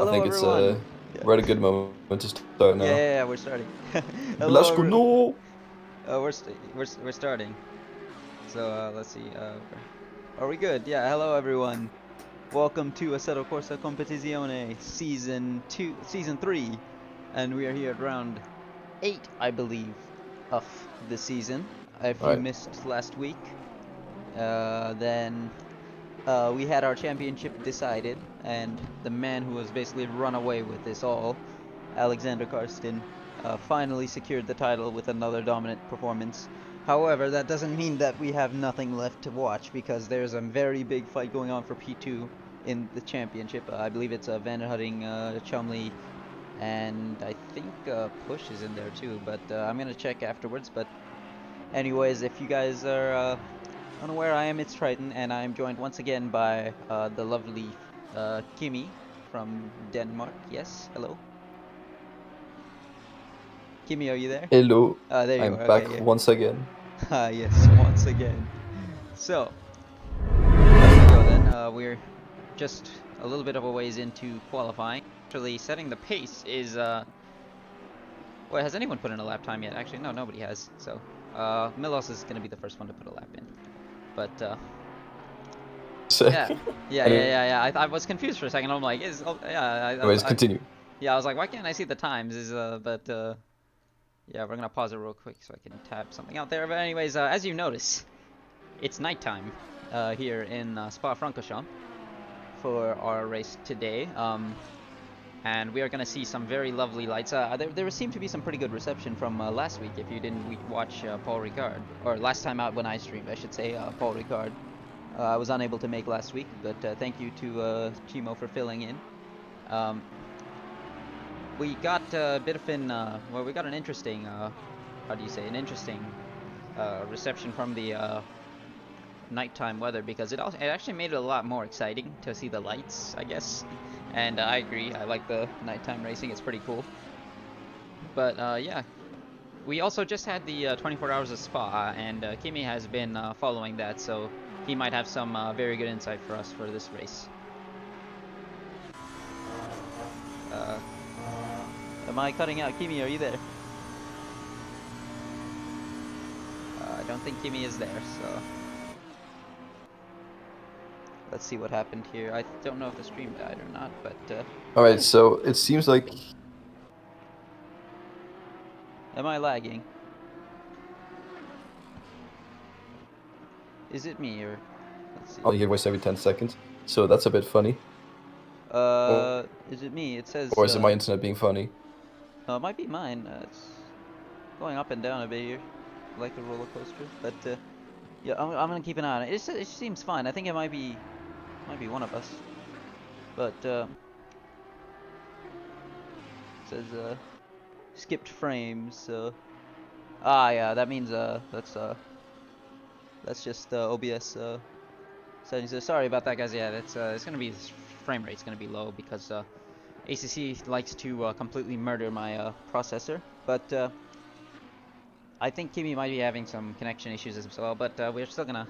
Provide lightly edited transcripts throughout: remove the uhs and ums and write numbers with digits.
Hello, think it's everyone. we're at a good moment to start Yeah, now. yeah, yeah, we're starting. Let's Hello, go. No. we're starting. So let's see. Are we good? Yeah. Hello, everyone. Welcome to Assetto Corsa Competizione Season 3, and we are here at round 8, I believe, of the season. If All you right. missed last week, then we had our championship decided, and the man who has basically run away with this all, Alexander Karsten, finally secured the title with another dominant performance. However, that doesn't mean that we have nothing left to watch, because there's a very big fight going on for P2 in the championship. I believe it's Van Hudding, Chumley, and I think Push is in there too, but I'm going to check afterwards. But anyways, if you guys are unaware, I am It's Triton, and I am joined once again by the lovely Kimi from Denmark. Yes, hello. Kimi, are you there? Hello. There you I'm are. Okay, back yeah. once again. Yes, once again. So, let's go then. We're just a little bit of a ways into qualifying. Actually, setting the pace is, Wait, has anyone put in a lap time yet? Actually, no, nobody has. So, Milos is going to be the first one to put a lap in. But, Sick. yeah. I was confused for a second. I'm like, Anyways, continue. I was like, why can't I see the times? Yeah, we're gonna pause it real quick so I can tab something out there. But anyways, as you notice, it's nighttime here in Spa-Francorchamps for our race today. And we are gonna see some very lovely lights. There seemed to be some pretty good reception from last week. If you didn't watch Paul Ricard, or last time out when I streamed, I should say, Paul Ricard. I was unable to make last week, but thank you to Chimo for filling in. We got a bit of we got an interesting, how do you say, an interesting reception from the nighttime weather, because it actually made it a lot more exciting to see the lights, I guess. And I agree, I like the nighttime racing, it's pretty cool. But yeah, we also just had the 24 hours of Spa, and Kimi has been following that, so he might have some very good insight for us for this race. Am I cutting out? Kimi, are you there? I don't think Kimi is there, so let's see what happened here. I don't know if the stream died or not, but All right. So it seems like. am I lagging? Is it me, or let's see. I'll hear voice every 10 seconds. So that's a bit funny. Is it me? It says. Or is it my internet being funny? No, it might be mine. It's going up and down a bit here, like a roller coaster. But yeah, I'm gonna keep an eye on it. It seems fine. I think it might be one of us. But it says skipped frames. So yeah, that means that's just OBS settings. So sorry about that, guys. Yeah, it's gonna be, frame rate's gonna be low because ACC likes to completely murder my processor, but I think Kimi might be having some connection issues as well, but we're still gonna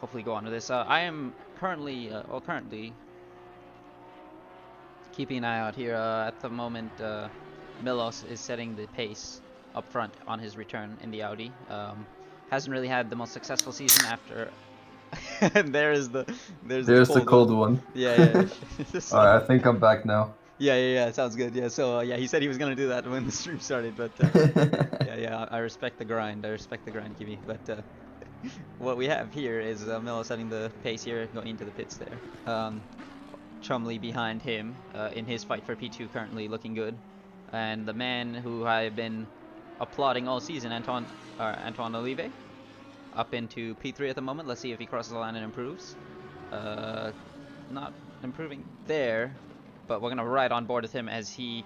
hopefully go on with this. I am currently keeping an eye out here. At the moment, Milos is setting the pace up front on his return in the Audi. Hasn't really had the most successful season after. There's the cold one. Yeah. Alright, I think I'm back now. Yeah, sounds good. Yeah, so yeah, he said he was gonna do that when the stream started, but yeah, I respect the grind. Kimi. But what we have here is Miller setting the pace here, going into the pits there. Chumley behind him in his fight for P2, currently looking good, and the man who I've been applauding all season, Antoine Olive, up into P3 at the moment. Let's see if he crosses the line and improves. Not improving there. But we're going to ride on board with him as he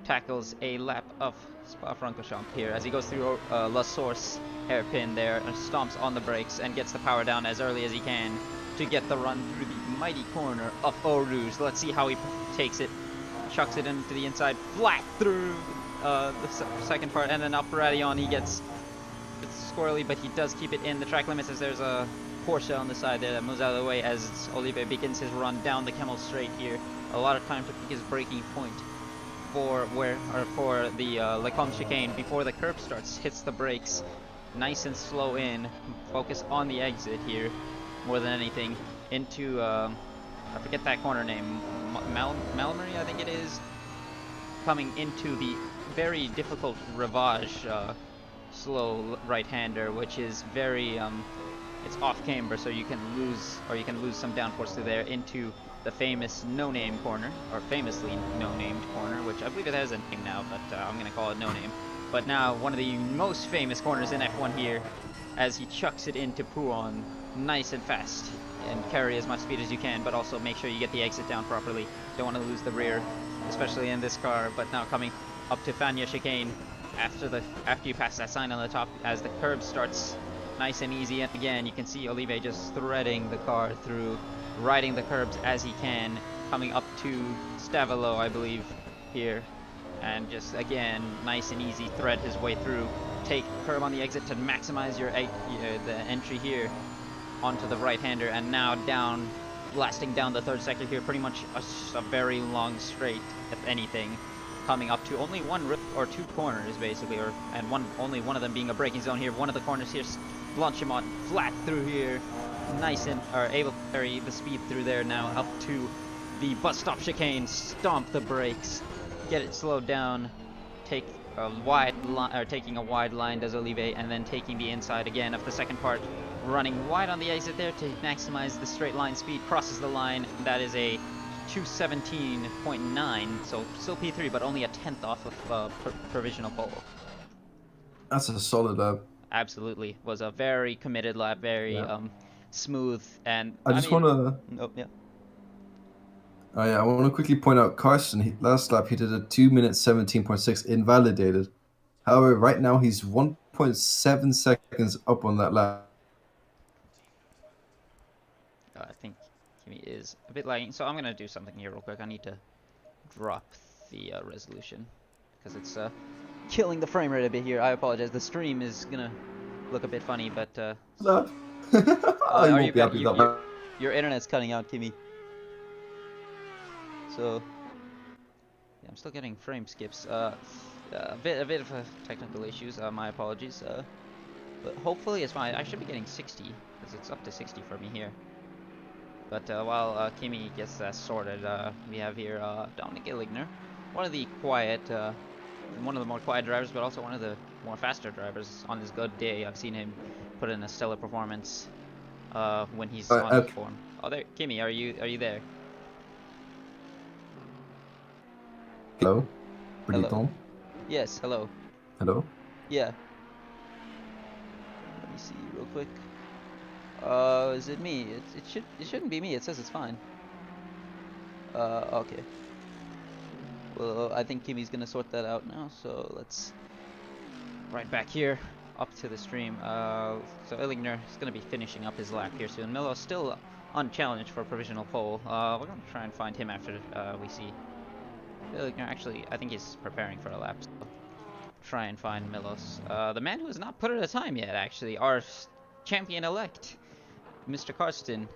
tackles a lap of Spa-Francorchamps here, as he goes through La Source hairpin there and stomps on the brakes and gets the power down as early as he can to get the run through the mighty corner of Eau Rouge. Let's see how he takes it. Chucks it into the inside, flat through the second part, and then up Radillon he gets, it's squirrely, but he does keep it in the track limits as there's a Porsche on the side there that moves out of the way as Olive begins his run down the Camel Straight here. A lot of time to pick his braking point for the Lecombe chicane before the curb starts, hits the brakes, nice and slow in, focus on the exit here more than anything, into I forget that corner name, Malmary I think it is, coming into the very difficult Rivage slow right-hander, which is very it's off camber, so you can lose some downforce through there into the famous no-name corner, or famously no-named corner, which I believe it has a name now, but I'm gonna call it no-name. But now one of the most famous corners in F1 here, as he chucks it into Pouon, nice and fast, and carry as much speed as you can, but also make sure you get the exit down properly. Don't want to lose the rear, especially in this car. But now coming up to Fania chicane, after you pass that sign on the top, as the curb starts nice and easy, and again you can see Olive just threading the car through, riding the curbs as he can, coming up to Stavelo, I believe, here, and just again nice and easy thread his way through, take curb on the exit to maximize the entry here onto the right-hander, and now down, blasting down the third sector here, pretty much a very long straight, if anything, coming up to only one or two corners basically, and only one of them being a braking zone here. One of the corners here, Blanchimont flat through here, nice and able to carry the speed through there. Now up to the bus stop chicane, stomp the brakes, get it slowed down, take a wide line, or taking a wide line does Olive, and then taking the inside again of the second part, running wide on the exit there to maximize the straight line speed, crosses the line. That is a 217.9, so still P3, but only a tenth off of provisional pole. That's a solid lap. Absolutely, was a very committed lap, very smooth, and I want to. Oh yeah. Oh yeah, I want to quickly point out Carson. Last lap he did a 2 minute 17.6 invalidated. However, right now he's 1.7 seconds up on that lap. I think Kimi is a bit lagging, so I'm gonna do something here real quick. I need to drop the resolution because it's killing the frame rate a bit here. I apologize. The stream is gonna look a bit funny, but your internet's cutting out, Kimi. So yeah, I'm still getting frame skips. A bit of technical issues. My apologies. But hopefully it's fine. I should be getting 60 because it's up to 60 for me here. But while Kimi gets that sorted, we have here Dominic Illigner, one of the more quiet drivers, but also one of the more faster drivers. On his good day, I've seen him put in a stellar performance when he's on the form. Oh, there, Kimi, are you there? Hello. Hello. Yes. Hello. Hello. Yeah. Let me see real quick. Is it me? It shouldn't be me. It says it's fine. Okay. Well, I think Kimi's gonna sort that out now. So let's right back here up to the stream. So Illigner is gonna be finishing up his lap here soon. Millo's still unchallenged for provisional pole. We're gonna try and find him after we see Illigner. Actually, I think he's preparing for a lap. So try and find Milos. The man who has not put in a time yet. Actually, our champion-elect, Mr. Karsten.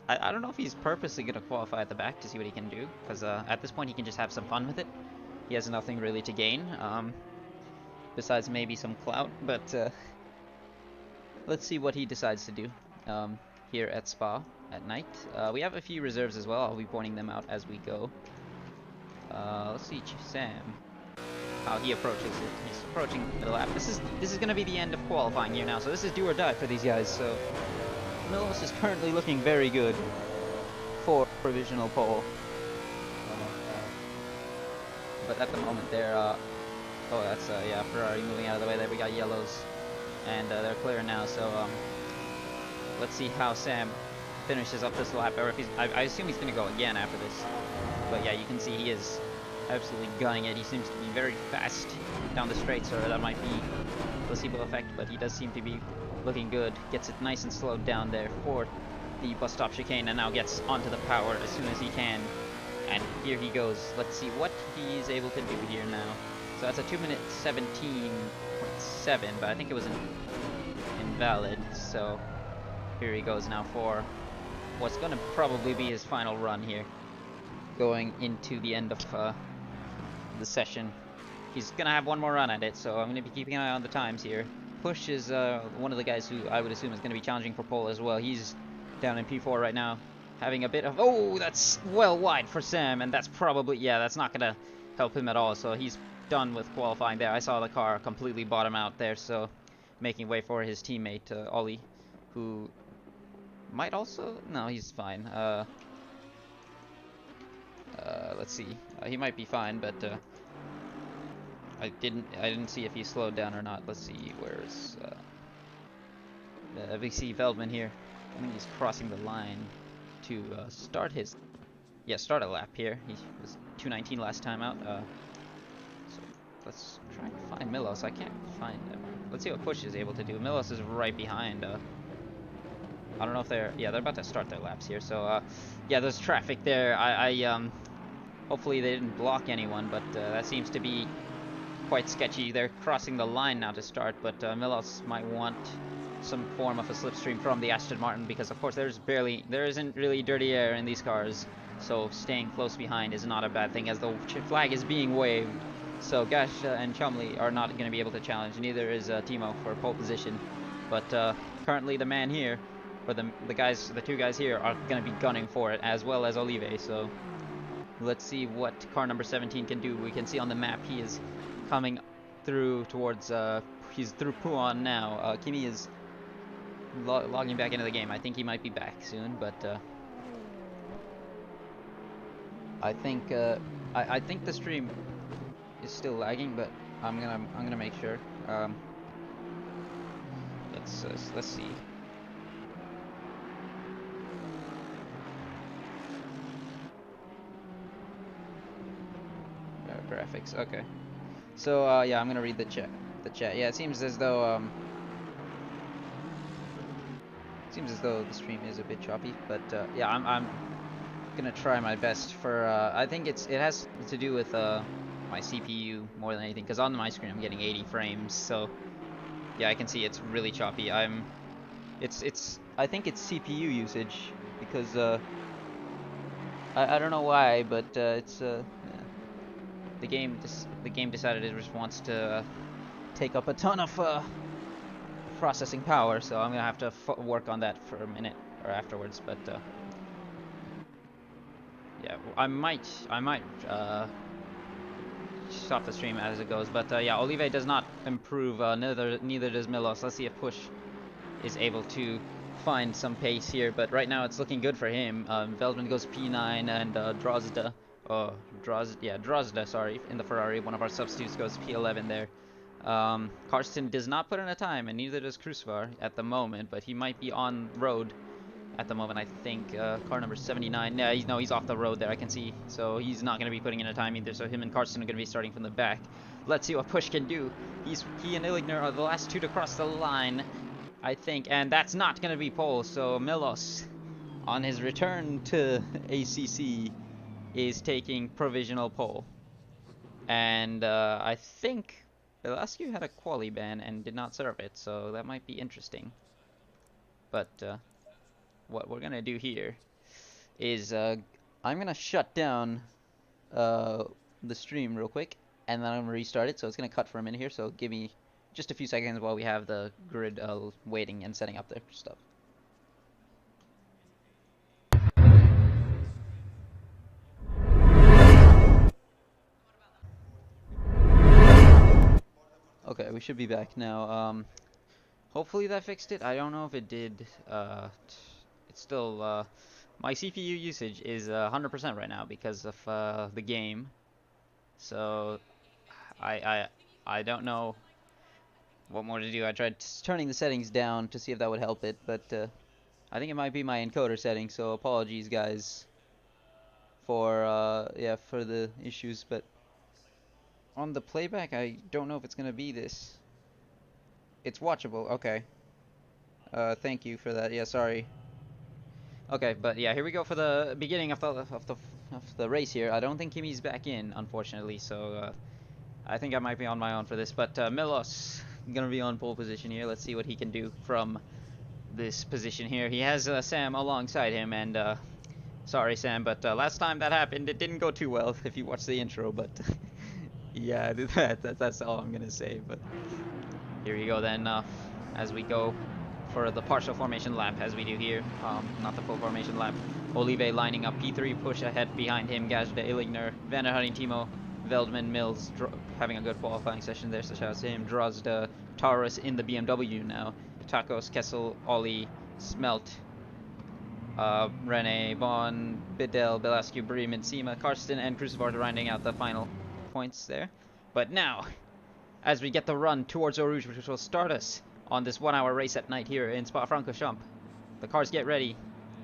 I don't know if he's purposely going to qualify at the back to see what he can do, because at this point he can just have some fun with it. He has nothing really to gain, besides maybe some clout, but let's see what he decides to do here at Spa at night. We have a few reserves as well. I'll be pointing them out as we go. Let's see Sam, how he approaches it. He's approaching the middle lap. This is going to be the end of qualifying here now, so this is do or die for these guys. So Milos is currently looking very good for provisional pole, but at the moment they're oh, that's yeah, Ferrari moving out of the way there. We got yellows, and they're clear now. So let's see how Sam finishes up this lap, or if he's, I assume he's going to go again after this. But yeah, you can see he is absolutely gunning it. He seems to be very fast down the straight, so that might be placebo effect, but he does seem to be looking good. Gets it nice and slowed down there for the bus stop chicane, and now gets onto the power as soon as he can. And here he goes. Let's see what he's able to do here now. So that's a 2 minute 17.7, but I think it was invalid. So here he goes now for what's going to probably be his final run here, going into the end of the session. He's going to have one more run at it, so I'm going to be keeping an eye on the times here. Push is one of the guys who I would assume is going to be challenging for pole as well. He's down in P4 right now, having a bit of... Oh, that's well wide for Sam, and that's probably... Yeah, that's not going to help him at all, so he's done with qualifying there. I saw the car completely bottom out there, so making way for his teammate, Ollie, who might also... No, he's fine. Let's see. He might be fine, but... I didn't see if he slowed down or not. Let's see, where's we see Veldman here. I think he's crossing the line to start his start a lap here. He was 2:19 last time out. So let's try and find Milos. I can't find him. Let's see what Push is able to do. Milos is right behind. I don't know if they're about to start their laps here. So yeah, there's traffic there. Hopefully they didn't block anyone, but that seems to be quite sketchy. They're crossing the line now to start, but Milos might want some form of a slipstream from the Aston Martin, because of course there isn't really dirty air in these cars, so staying close behind is not a bad thing as the flag is being waved. So Gash and Chumley are not going to be able to challenge, neither is Timo for pole position, but currently the man here, or the two guys here are going to be gunning for it, as well as Olive. So let's see what car number 17 can do. We can see on the map he is coming through towards, he's through Puan now. Kimi is logging back into the game. I think he might be back soon, but I think the stream is still lagging, but I'm gonna make sure. Let's see. Graphics, okay. So yeah, I'm gonna read the chat. Yeah, it seems as though the stream is a bit choppy, but yeah, I'm gonna try my best for. I think it has to do with my CPU more than anything, because on my screen I'm getting 80 frames. So yeah, I can see it's really choppy. I think it's CPU usage, because I don't know why, but it's the game decided it just wants to take up a ton of processing power, so I'm gonna have to work on that for a minute or afterwards. But yeah, I might stop the stream as it goes. But yeah, Olive does not improve. Neither does Milos. Let's see if Push is able to find some pace here. But right now it's looking good for him. Veldman goes P9, and Drozda, sorry, in the Ferrari. One of our substitutes goes P11 there. Karsten does not put in a time, and neither does Krusvar at the moment, but he might be on road at the moment. I think car number 79. Yeah, he's off the road there, I can see. So he's not going to be putting in a time either. So him and Karsten are going to be starting from the back. Let's see what Push can do. He and Illigner are the last two to cross the line, I think, and that's not going to be pole. So Milos, on his return to ACC, is taking provisional pole. And I think Velasquez had a quali ban and did not serve it, so that might be interesting. But what we're gonna do here is I'm gonna shut down the stream real quick, and then I'm gonna restart it. So it's gonna cut for a minute here, so give me just a few seconds while we have the grid waiting and setting up their stuff. Okay, we should be back now. Hopefully that fixed it. I don't know if it did. It's still my CPU usage is 100% right now because of the game. So I don't know what more to do. I tried turning the settings down to see if that would help it, but I think it might be my encoder setting. So apologies, guys, for for the issues, but. On the playback, I don't know if it's gonna be this. It's watchable. Okay. Thank you for that. Yeah, sorry. Okay, but yeah, here we go for the beginning of the race here. I don't think Kimi's back in, unfortunately. So I think I might be on my own for this. But Milos gonna be on pole position here. Let's see what he can do from this position here. He has Sam alongside him, and sorry Sam, but last time that happened, it didn't go too well. If you watch the intro, but yeah, that's all I'm gonna say. But here we go then, as we go for the partial formation lap, as we do here, not the full formation lap. Olive lining up P3, push ahead behind him, Gajda, Illigner, Van der Hutting, Timo, Veldman, Mills, having a good qualifying session there, so shout out to him. Drozda, Taurus in the BMW now, Tacos, Kessel, Ollie, Smelt, Rene, Vaughn, Bidel, Belascu, Bremen, Sema, Karsten, and Crucivar rounding out the final points there. But now, as we get the run towards Eau Rouge, which will start us on this 1 hour race at night here in Spa-Francorchamps. The cars get ready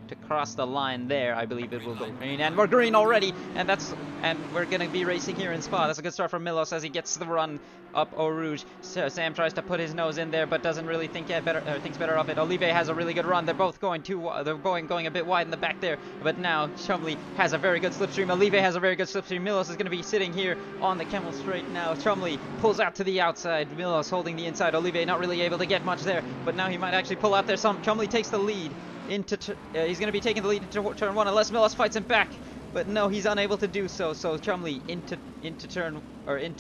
to cross the line there. I believe it will go green, and we're green already, and we're gonna be racing here in Spa. That's a good start from Milos as he gets the run up Eau Rouge. So Sam tries to put his nose in there, but doesn't really think thinks better of it. Olive has a really good run. They're both going going a bit wide in the back there, but now Chumley has a very good slipstream. Olive has a very good slipstream. Milos is going to be sitting here on the Camel Straight now. Chumley pulls out to the outside. Milos holding the inside. Olive not really able to get much there, but now he might actually pull out there. Chumley takes the lead into he's going to be taking the lead into turn 1 unless Milos fights him back. But no, he's unable to do so. So Chumley into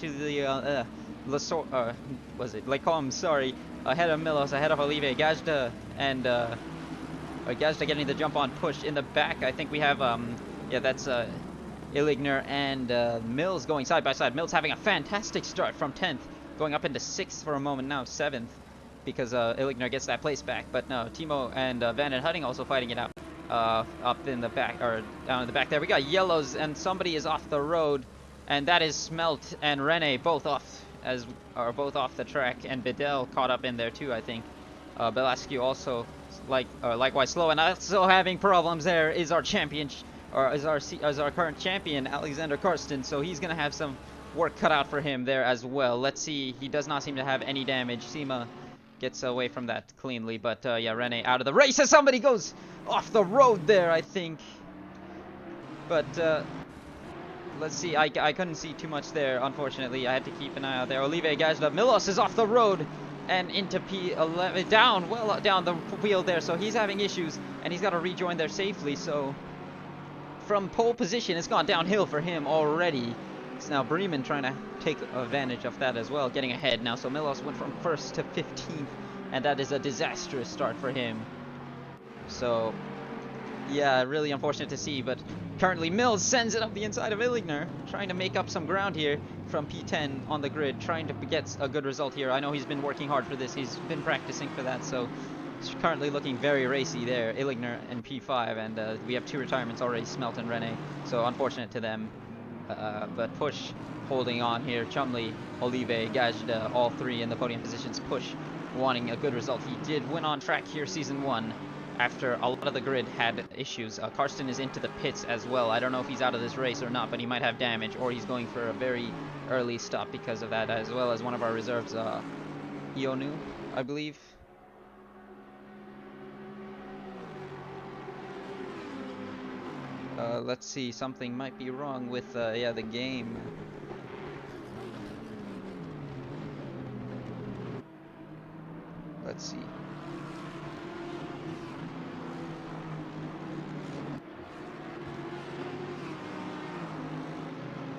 the was it Lecombe, sorry, ahead of Milos, ahead of Olive, Gajda, and Gajda getting the jump on push in the back. I think we have yeah, that's Illigner and Mills going side by side. Mills having a fantastic start from 10th, going up into 6th for a moment, now 7th, because Illigner gets that place back. But no, Timo and Van den Hutting also fighting it out up in the back, or down in the back there. We got yellows, and somebody is off the road, and that is Smelt and Rene, both off the track, and Bidel caught up in there too, I think. Belascu also likewise slow, and also having problems there is our champion, or is our current champion, Alexander Karsten. So he's gonna have some work cut out for him there as well. Let's see, he does not seem to have any damage. Sema gets away from that cleanly, but yeah, Rene out of the race as somebody goes off the road there, I think. But let's see, I couldn't see too much there, unfortunately. I had to keep an eye out there. Olive Gajda, Milos is off the road and into P11, down the wheel there, so he's having issues, and he's got to rejoin there safely. So from pole position, it's gone downhill for him already. It's now Bremen trying to take advantage of that as well, getting ahead now. So Milos went from 1st to 15th, and that is a disastrous start for him. So yeah, really unfortunate to see, but currently Mills sends it up the inside of Illigner, trying to make up some ground here from P10 on the grid, trying to get a good result here. I know he's been working hard for this, he's been practicing for that, so it's currently looking very racy there, Illigner and P5, and we have 2 retirements already, Smelt and Rene, so unfortunate to them. But Push holding on here, Chumley, Olive, Gajda, all 3 in the podium positions. Push wanting a good result. He did win on track here season 1. After a lot of the grid had issues. Karsten is into the pits as well. I don't know if he's out of this race or not, but he might have damage, or he's going for a very early stop because of that, as well as one of our reserves, Ionu, I believe. Let's see, something might be wrong with yeah, the game. Let's see.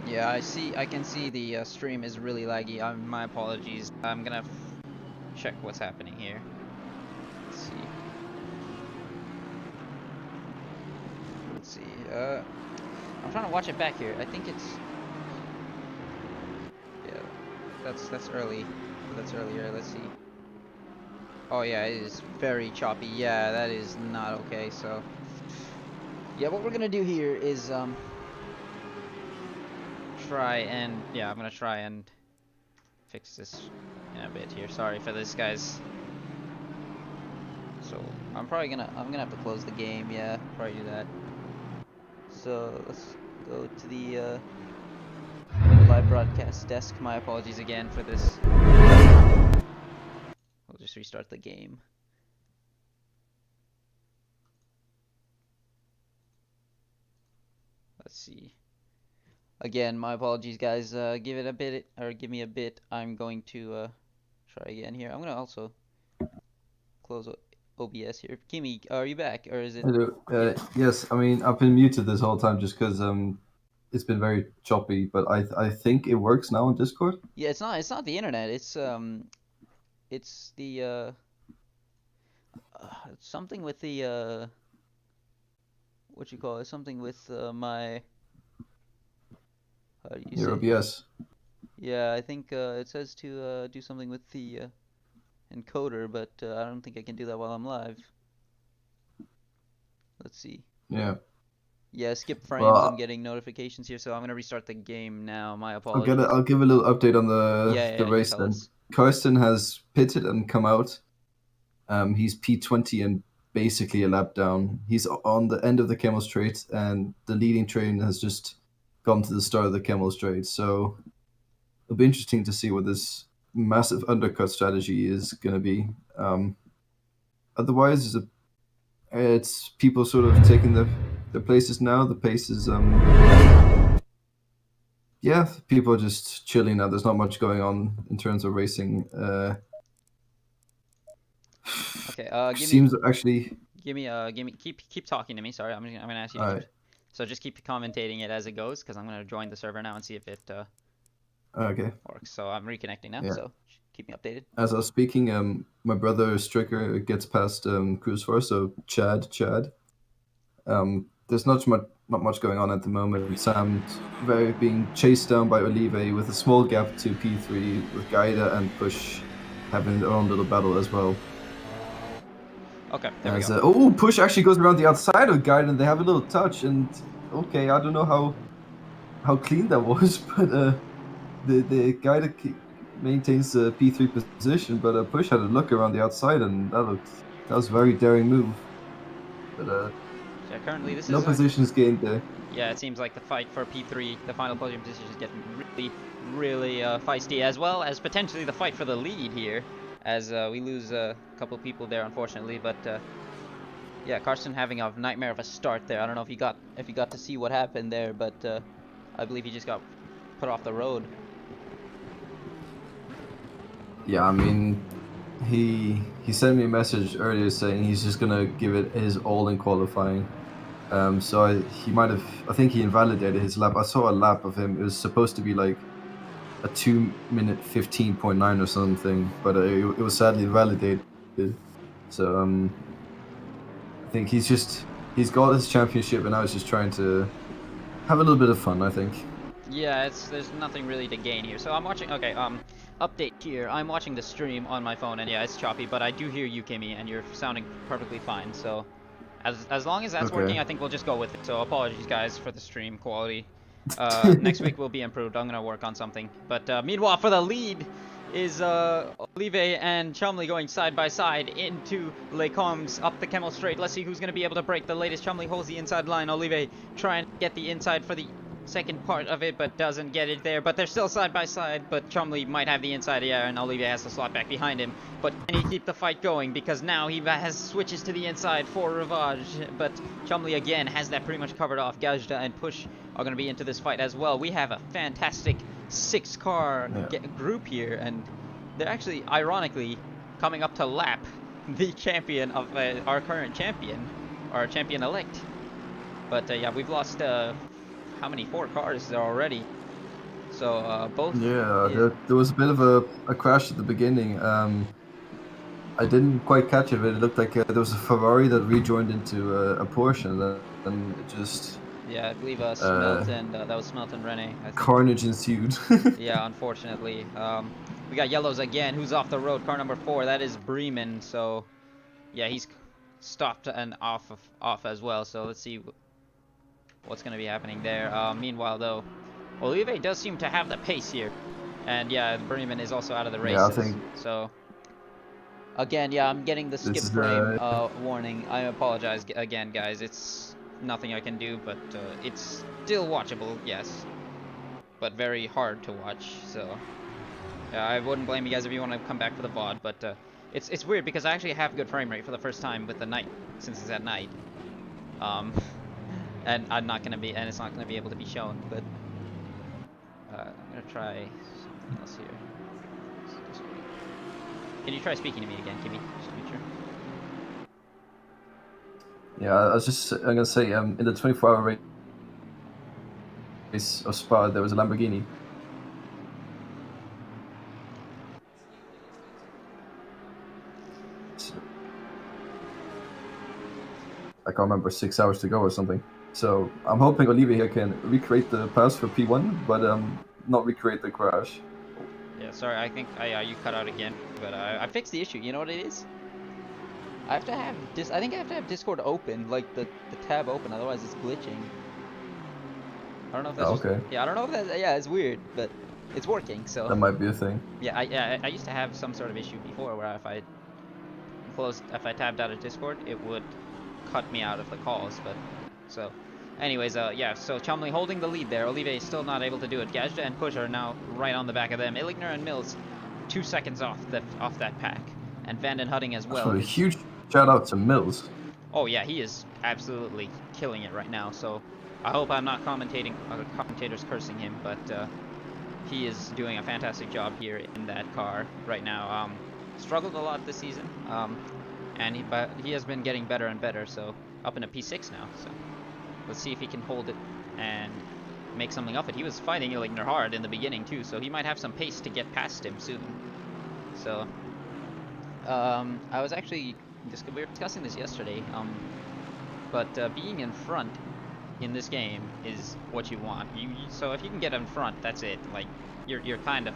Yeah, I can see the stream is really laggy. My apologies. I'm gonna check what's happening here. Let's see. Let's see. I'm trying to watch it back here. I think it's, yeah, that's early. That's earlier. Let's see. Oh yeah, it is very choppy. Yeah, that is not okay. So yeah, what we're gonna do here is I'm gonna try and fix this in a bit here. Sorry for this, guys. So I'm gonna have to close the game. Yeah, probably do that. So let's go to the live broadcast desk. My apologies again for this. We'll just restart the game. Let's see. Again, my apologies, guys. Give me a bit. I'm going to try again here. I'm gonna also close OBS here. Kimi, are you back, or is it? Hello. Yes, I mean I've been muted this whole time just because it's been very choppy, but I think it works now on Discord. Yeah, it's not the internet. It's the something with the what you call it? Something with my how do you Your say? OBS. Yeah, I think it says to do something with the encoder, but I don't think I can do that while I'm live. Let's see. Yeah. Yeah, skip frames. I'm Well, getting notifications here, so I'm gonna restart the game now. My I'll apologies. give a little update on the Yeah, race tell then. us. Karsten has pitted and come out. He's P20 and basically a lap down. He's on the end of the Camel Straight, and the leading train has just gone to the start of the Camel Straight. So it'll be interesting to see what this massive undercut strategy is going to be. Otherwise, it's people sort of taking the places now. The pace is yeah, people are just chilling now. There's not much going on in terms of racing. Okay. Seems actually. Keep talking to me. Sorry, I'm gonna ask you to keep. Uh, So just keep commentating it as it goes, because I'm gonna join the server now and see if it okay. works. So I'm reconnecting now. Yeah. So keep me updated. As I was speaking, my brother Stricker gets past Cruise Force, so Chad. There's not much going on at the moment. Sam's very being chased down by Olive with a small gap to P3 with Gaida and Push having their own little battle as well. Okay, there we go. Push actually goes around the outside of Gaida and they have a little touch. And okay, I don't know how clean that was, but the Gaida maintains the P3 position, but Push had a look around the outside, and that was a very daring move. But Yeah, currently this no is positions gained there. yeah, it seems like the fight for P3, the final podium position, is getting really feisty, as well as potentially the fight for the lead here, as we lose a couple people there, unfortunately. But yeah, Karsten having a nightmare of a start there. I don't know if you got to see what happened there, but I believe he just got put off the road. Yeah, I mean, he sent me a message earlier saying he's just gonna give it his all in qualifying. So he might have. I think he invalidated his lap. I saw a lap of him. It was supposed to be like a 2-minute 15.9 or something, but it was sadly invalidated. So I think he's got his championship, and now he's just trying to have a little bit of fun, I think. Yeah, there's nothing really to gain here. So I'm watching. Okay, update here. I'm watching the stream on my phone, and yeah, it's choppy, but I do hear you, Kimmy, and you're sounding perfectly fine. So as long as that's Okay. working, I think we'll just go with it. So apologies, guys, for the stream quality. Next week will be improved. I'm gonna work on something. But meanwhile, for the lead is Olive and Chumley going side by side into Les Combes up the Camel Straight. Let's see who's gonna be able to break the latest. Chumley holds the inside line. Olive trying to get the inside for the second part of it, but doesn't get it there. But they're still side by side, but Chumley might have the inside here, and Olive has to slot back behind him. But can he keep the fight going? Because now he has switches to the inside for Rivage, but Chumley again has that pretty much covered off. Gajda and Push are going to be into this fight as well. We have a fantastic 6-car group here, and they're actually, ironically, coming up to lap the champion of our current champion, our champion-elect. But yeah, we've lost how many? 4 cars there already. So both. Yeah, there was a bit of a crash at the beginning. I didn't quite catch it, but it looked like there was a Ferrari that rejoined into a Porsche, and it just. Yeah, I believe Smelt and that was Smelt and Rene. I think. Carnage ensued. Yeah, unfortunately. We got yellows again. Who's off the road? Car number 4. That is Bremen. So yeah, he's stopped and off as well. So let's see what's going to be happening there. Meanwhile, though, Olive does seem to have the pace here. And yeah, Bremen is also out of the races. Yeah, I think... So again, yeah, I'm getting the skip frame warning. I apologize again, guys. It's nothing I can do, but it's still watchable, yes. But very hard to watch, so... Yeah, I wouldn't blame you guys if you want to come back for the VOD, but it's weird because I actually have good frame rate for the first time with the night, since it's at night. And it's not gonna be able to be shown, but I'm gonna try something else here. Can you try speaking to me again, Kimmy? Just to make sure. Yeah, I'm gonna say in the 24-hour race of Spa there was a Lamborghini. I can't remember, 6 hours to go or something. So I'm hoping Olivier here can recreate the pass for P1, but not recreate the crash. Yeah, sorry, I think you cut out again, but I fixed the issue. You know what it is? I have to have I think I have to have Discord open, like the tab open, otherwise it's glitching. I don't know if that's just, Okay. yeah, I don't know if that's, yeah, it's weird, but it's working, so. That might be a thing. Yeah, I used to have some sort of issue before where if I tabbed out of Discord, it would cut me out of the calls, but, so. Anyways, yeah, so Chumley holding the lead there. Olivier is still not able to do it. Gajda and Push are now right on the back of them. Illigner and Mills 2 seconds off that pack. And Vanden Hutting as well. A huge shout out to Mills. Oh yeah, he is absolutely killing it right now, so I hope I'm not commentators cursing him, but he is doing a fantastic job here in that car right now. Struggled a lot this season, but he has been getting better and better, so up in a P6 now, so let's see if he can hold it and make something of it. He was fighting Illigner hard in the beginning too, so he might have some pace to get past him soon. So I was actually we were discussing this yesterday, but being in front in this game is what you want. So if you can get in front, that's it. Like you're kind of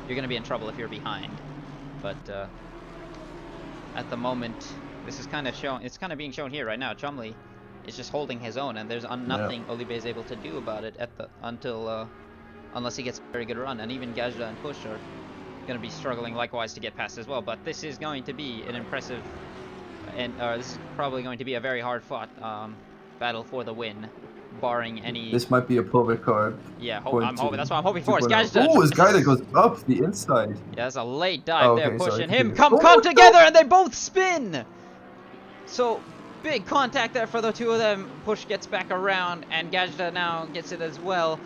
you're gonna be in trouble if you're behind. But at the moment, this is kind of shown. It's kind of being shown here right now. Chumley is just holding his own, and there's nothing Olivier is able to do about it unless he gets a very good run. And even Gajda and Push are going to be struggling likewise to get past as well. But this is going to be an impressive, and this is probably going to be a very hard fought battle for the win, barring any. This might be a public card. Yeah, I'm hoping. That's what I'm hoping for. It's Gajda. Oh, his guy that goes up the inside. Yeah, that's a late dive there, pushing him. Come together, and they both spin. So. Big contact there for the two of them. Push gets back around, and Gajda now gets it as well.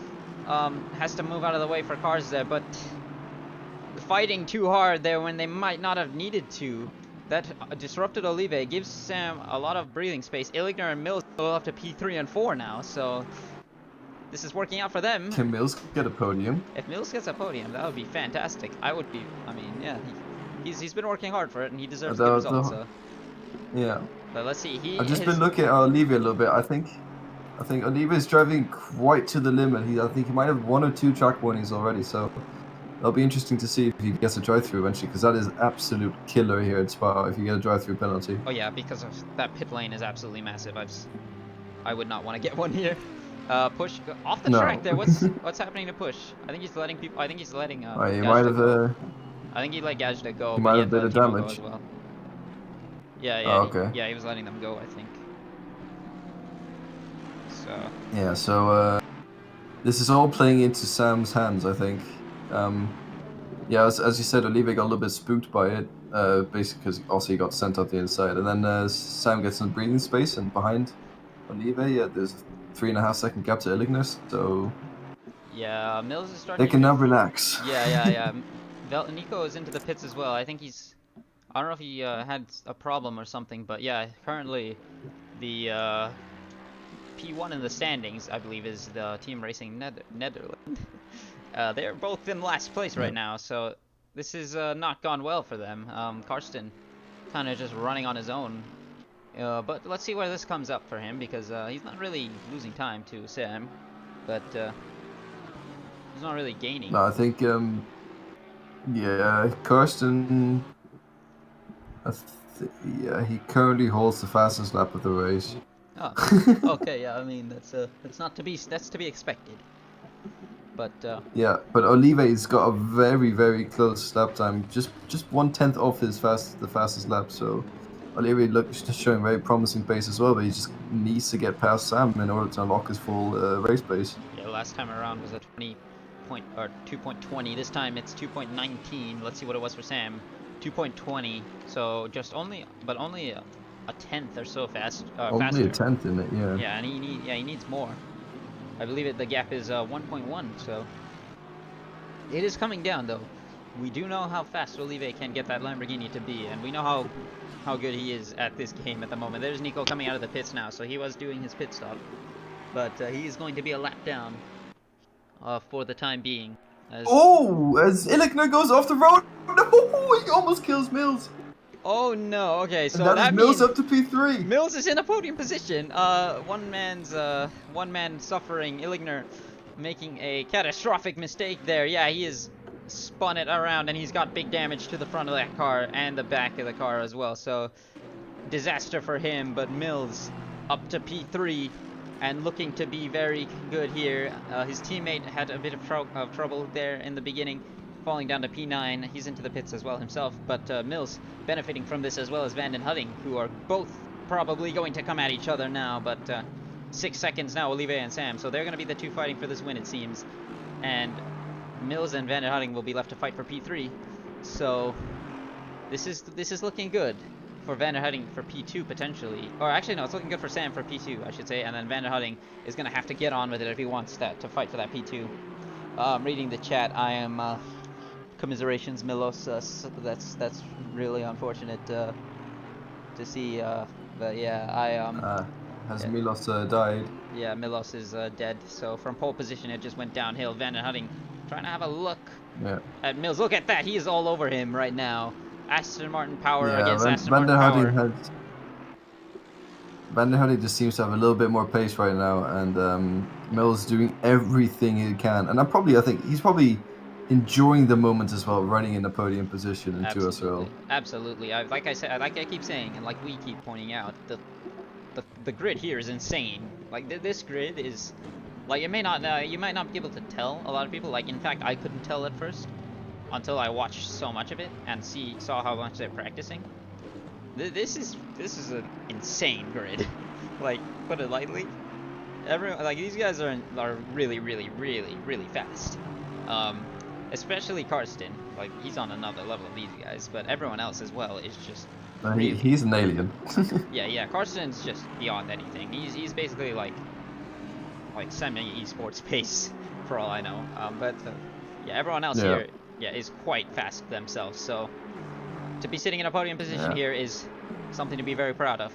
Has to move out of the way for cars there, but fighting too hard there when they might not have needed to. That disrupted Olivier, gives Sam a lot of breathing space. Illigner and Mills go up to P3 and 4 now, so this is working out for them. Can Mills get a podium? If Mills gets a podium, that would be fantastic. I mean, yeah, he's been working hard for it, and he deserves the results. So. Yeah. But let's see. I've just been looking at Olivier a little bit. I think Olivier is driving quite to the limit. I think he might have 1 or 2 track warnings already. So it'll be interesting to see if he gets a drive-through eventually, because that is absolute killer here at Spa if you get a drive-through penalty. Oh yeah, because of that pit lane is absolutely massive. I would not want to get one here. Push off the track there. What's happening to Push? I think he's letting people. I think he's letting. He might have. I think he let Gajda go. He might have been a damage. As well. Yeah, okay. Yeah, he was letting them go, I think. So. Yeah, so this is all playing into Sam's hands, I think. Yeah, as you said, Olivier got a little bit spooked by it, basically because also he got sent out the inside, and then Sam gets some breathing space, and behind Olivier, yeah, there's a 3.5 second gap to Illigner, so. Yeah, Mills is starting. They can now relax. Yeah. Nico is into the pits as well. I think he's. I don't know if he had a problem or something, but yeah, currently the P1 in the standings, I believe, is the Team Racing Netherlands. They're both in last place right now, so this has not gone well for them. Karsten kind of just running on his own. But let's see where this comes up for him, because he's not really losing time to Sam, but he's not really gaining. No, I think, yeah, Karsten... yeah, he currently holds the fastest lap of the race. Oh, okay, yeah, I mean that's to be expected. But yeah, but Olivier's got a very close lap time, just 1/10 off the fastest lap. So Olivier looks just showing very promising pace as well, but he just needs to get past Sam in order to unlock his full race pace. Yeah, last time around was a 2.20. This time it's 2.19. Let's see what it was for Sam. 2.20, so just only a tenth or so faster. Only a tenth in it, yeah. Yeah, and he needs more. I believe the gap is 1.1, so it is coming down though. we do know how fast Olive can get that Lamborghini to be, and we know how good he is at this game at the moment. There's Nico coming out of the pits now, so he was doing his pit stop, but he's going to be a lap down for the time being. As Illichner goes off the road, no, he almost kills Mills. Oh no! Okay, so that that Mills means up to P3. Mills is in a podium position. One man suffering. Illichner making a catastrophic mistake there. Yeah, he has spun it around and he's got big damage to the front of that car and the back of the car as well. So disaster for him. But Mills up to P3 and looking to be very good here. His teammate had a bit of trouble there in the beginning, falling down to P9. He's into the pits as well himself, but Mills benefiting from this as well as Van den Hudding, who are both probably going to come at each other now, but 6 seconds now, Olive and Sam, so they're going to be the two fighting for this win, it seems. And Mills and Van den Hudding will be left to fight for P3, so this is looking good for Van den Hudding for P2 potentially. Or actually no, it's looking good for Sam for P2, I should say, and then Van den Hudding is going to have to get on with it if he wants that to fight for that P2. Reading the chat, I am commiserations, Milos. That's really unfortunate to see. But yeah, has Milos died? Yeah, Milos is dead. So from pole position, it just went downhill. Van den Hudding trying to have a look at Mills. Look at that, he is all over him right now. Aston Martin power against Aston Martin power. Van den Hudding just seems to have a little bit more pace right now, and Mills doing everything he can. And I think he's probably enjoying the moment as well, running in the podium position in 2SRL. Absolutely. Like I keep saying, and like we keep pointing out, the grid here is insane. Like this grid is, like, you might not be able to tell a lot of people. Like, in fact, I couldn't tell at first until I watched so much of it and saw how much they're practicing. This is an insane grid. Like, put it lightly. These guys are really, really, really, really fast. Especially Karsten. Like, he's on another level of these guys, but everyone else as well is just. He's an alien. yeah. Karsten's just beyond anything. He's basically like semi-esports pace for all I know. But yeah, everyone else here, is quite fast themselves. So to be sitting in a podium position here is something to be very proud of.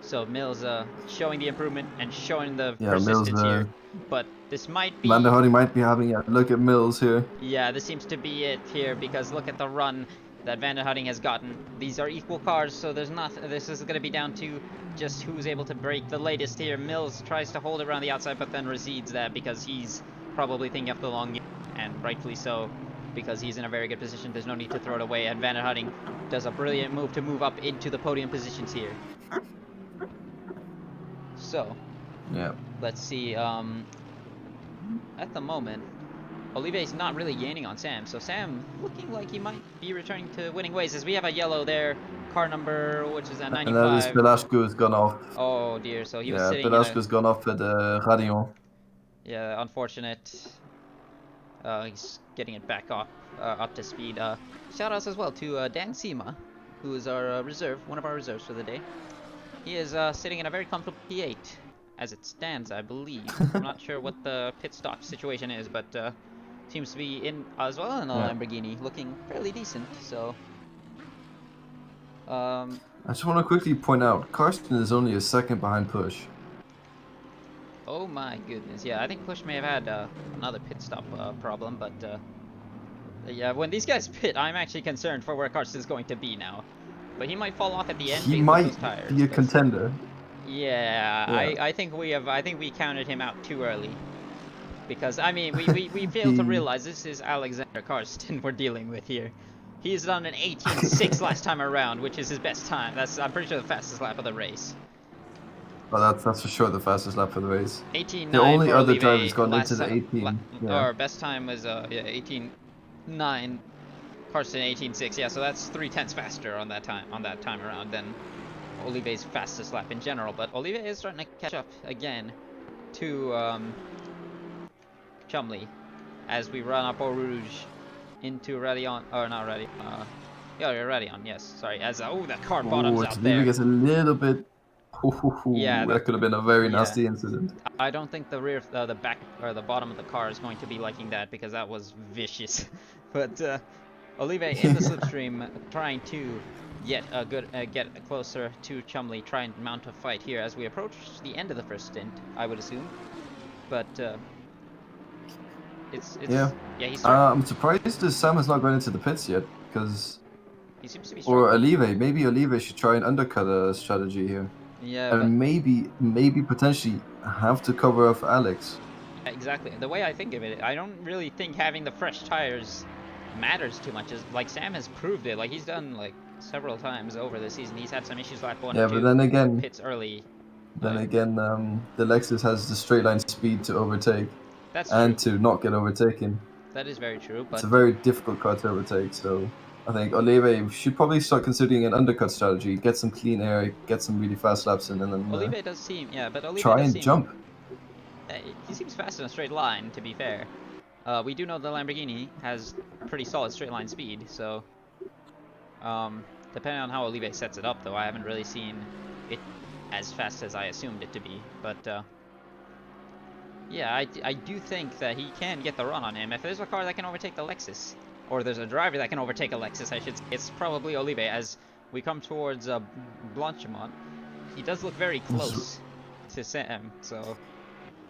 So Mills showing the improvement and showing the persistence Mills, here. But this might be. Van den Hudding might be having a look at Mills here. Yeah, this seems to be it here, because look at the run that Van den Hudding has gotten. These are equal cars, so there's not. This is going to be down to just who's able to break the latest here. Mills tries to hold it around the outside, but then recedes that because he's probably thinking of the long game, and rightfully so, because he's in a very good position. There's no need to throw it away, and Van den Hudding does a brilliant move to move up into the podium positions here. So, let's see. At the moment, Olive's not really gaining on Sam, so Sam looking like he might be returning to winning ways, as we have a yellow there, car number, which is at 95. And that is Velasco's gone off. Oh dear, so he was sitting Velasco's gone off at Radion. Yeah, unfortunate. He's getting it back up to speed. Shout outs as well to Dan Sima, who is our one of our reserves for the day. He is sitting in a very comfortable P8, as it stands, I believe. I'm not sure what the pit stop situation is, but seems to be in as well in a Lamborghini, looking fairly decent. So, I just want to quickly point out, Karsten is only a second behind Push. Oh my goodness, yeah, I think Push may have had another pit stop problem, but yeah, when these guys pit, I'm actually concerned for where Karsten's going to be now. But he might fall off at the end. He might be a contender. Yeah, I think we counted him out too early. Because I mean, we failed to realize this is Alexander Karsten we're dealing with here. He's done an 18.6 last time around, which is his best time. I'm pretty sure the fastest lap of the race. Well, that's for sure the fastest lap of the race. 18.9. The only other driver who's gone into the 18. Our best time was 18.9. Karsten 18.6. Yeah, so that's 0.3 faster on that time around than Olive's fastest lap in general. But Olive is starting to catch up again to Chumley as we run up Eau Rouge into Radion, or not Radion. Radion. Yes, sorry. As the car bottoms out there. Gets a little bit. Yeah, that could have been a very nasty incident. I don't think the rear, the back, or the bottom of the car is going to be liking that, because that was vicious. But Olive in the slipstream, trying to get closer to Chumley, try and mount a fight here as we approach the end of the first stint, I would assume. But it's Yeah. yeah, he's struggling. I'm surprised that Sam has not gone into the pits yet, because He seems to be or struggling. Olive, maybe Olive should try and undercut a strategy here, Yeah, but and maybe potentially have to cover off Alex. yeah, exactly. The way I think of it, I don't really think having the fresh tires matters too much. Is like Sam has proved it. Like he's done like several times over the season. He's had some issues lap 1 Yeah, and but 2, then again, pits early. the Lexus has the straight line speed to overtake That's true. and to not get overtaken. That is very true. It's But a very difficult car to overtake, so I think Olive should probably start considering an undercut strategy, get some clean air, get some really fast laps in, and then Olive does seem, yeah, but Olive try does and seem, jump. he seems fast in a straight line, to be fair. We do know the Lamborghini has pretty solid straight line speed, so depending on how Olive sets it up, though, I haven't really seen it as fast as I assumed it to be. But yeah, I do think that he can get the run on him. If there's a car that can overtake the Lexus, or there's a driver that can overtake a Lexus, I should say, it's probably Olive. As we come towards Blanchimont, he does look very close to Sam, so...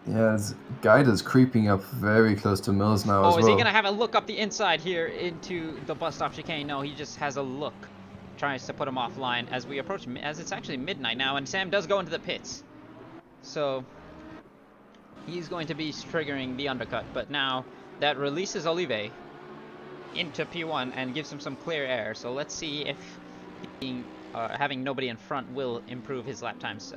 Yeah, his guide is creeping up very close to Mills now as well. Oh, is he gonna have a look up the inside here into the bus stop chicane? No, he just has a look. Tries to put him offline as we approach, as it's actually midnight now, and Sam does go into the pits. So... he's going to be triggering the undercut, but now that releases Olive into P1 and gives him some clear air. So let's see if having nobody in front will improve his lap times.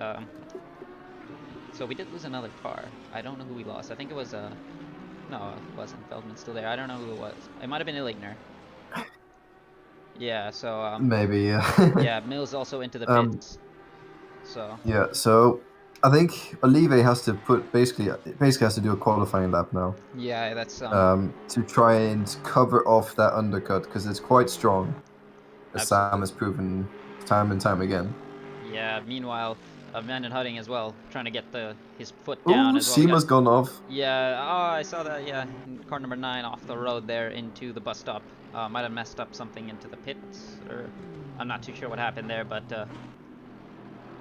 So we did lose another car. I don't know who we lost. I think it was no, it wasn't. Feldman's still there. I don't know who it was. It might have been Illigner. Yeah. So maybe, yeah. yeah, Mills also into the pits. So yeah, so I think Olive has to basically has to do a qualifying lap now. yeah, that's to try and cover off that undercut because it's quite strong, as Sam has proven time and time again. Yeah. Meanwhile, Van den Hudding as well, trying to get his foot down as well. Seema's gone off. Yeah. Oh, I saw that. Yeah, car number 9 off the road there into the bus stop. Might have messed up something into the pits, or I'm not too sure what happened there, but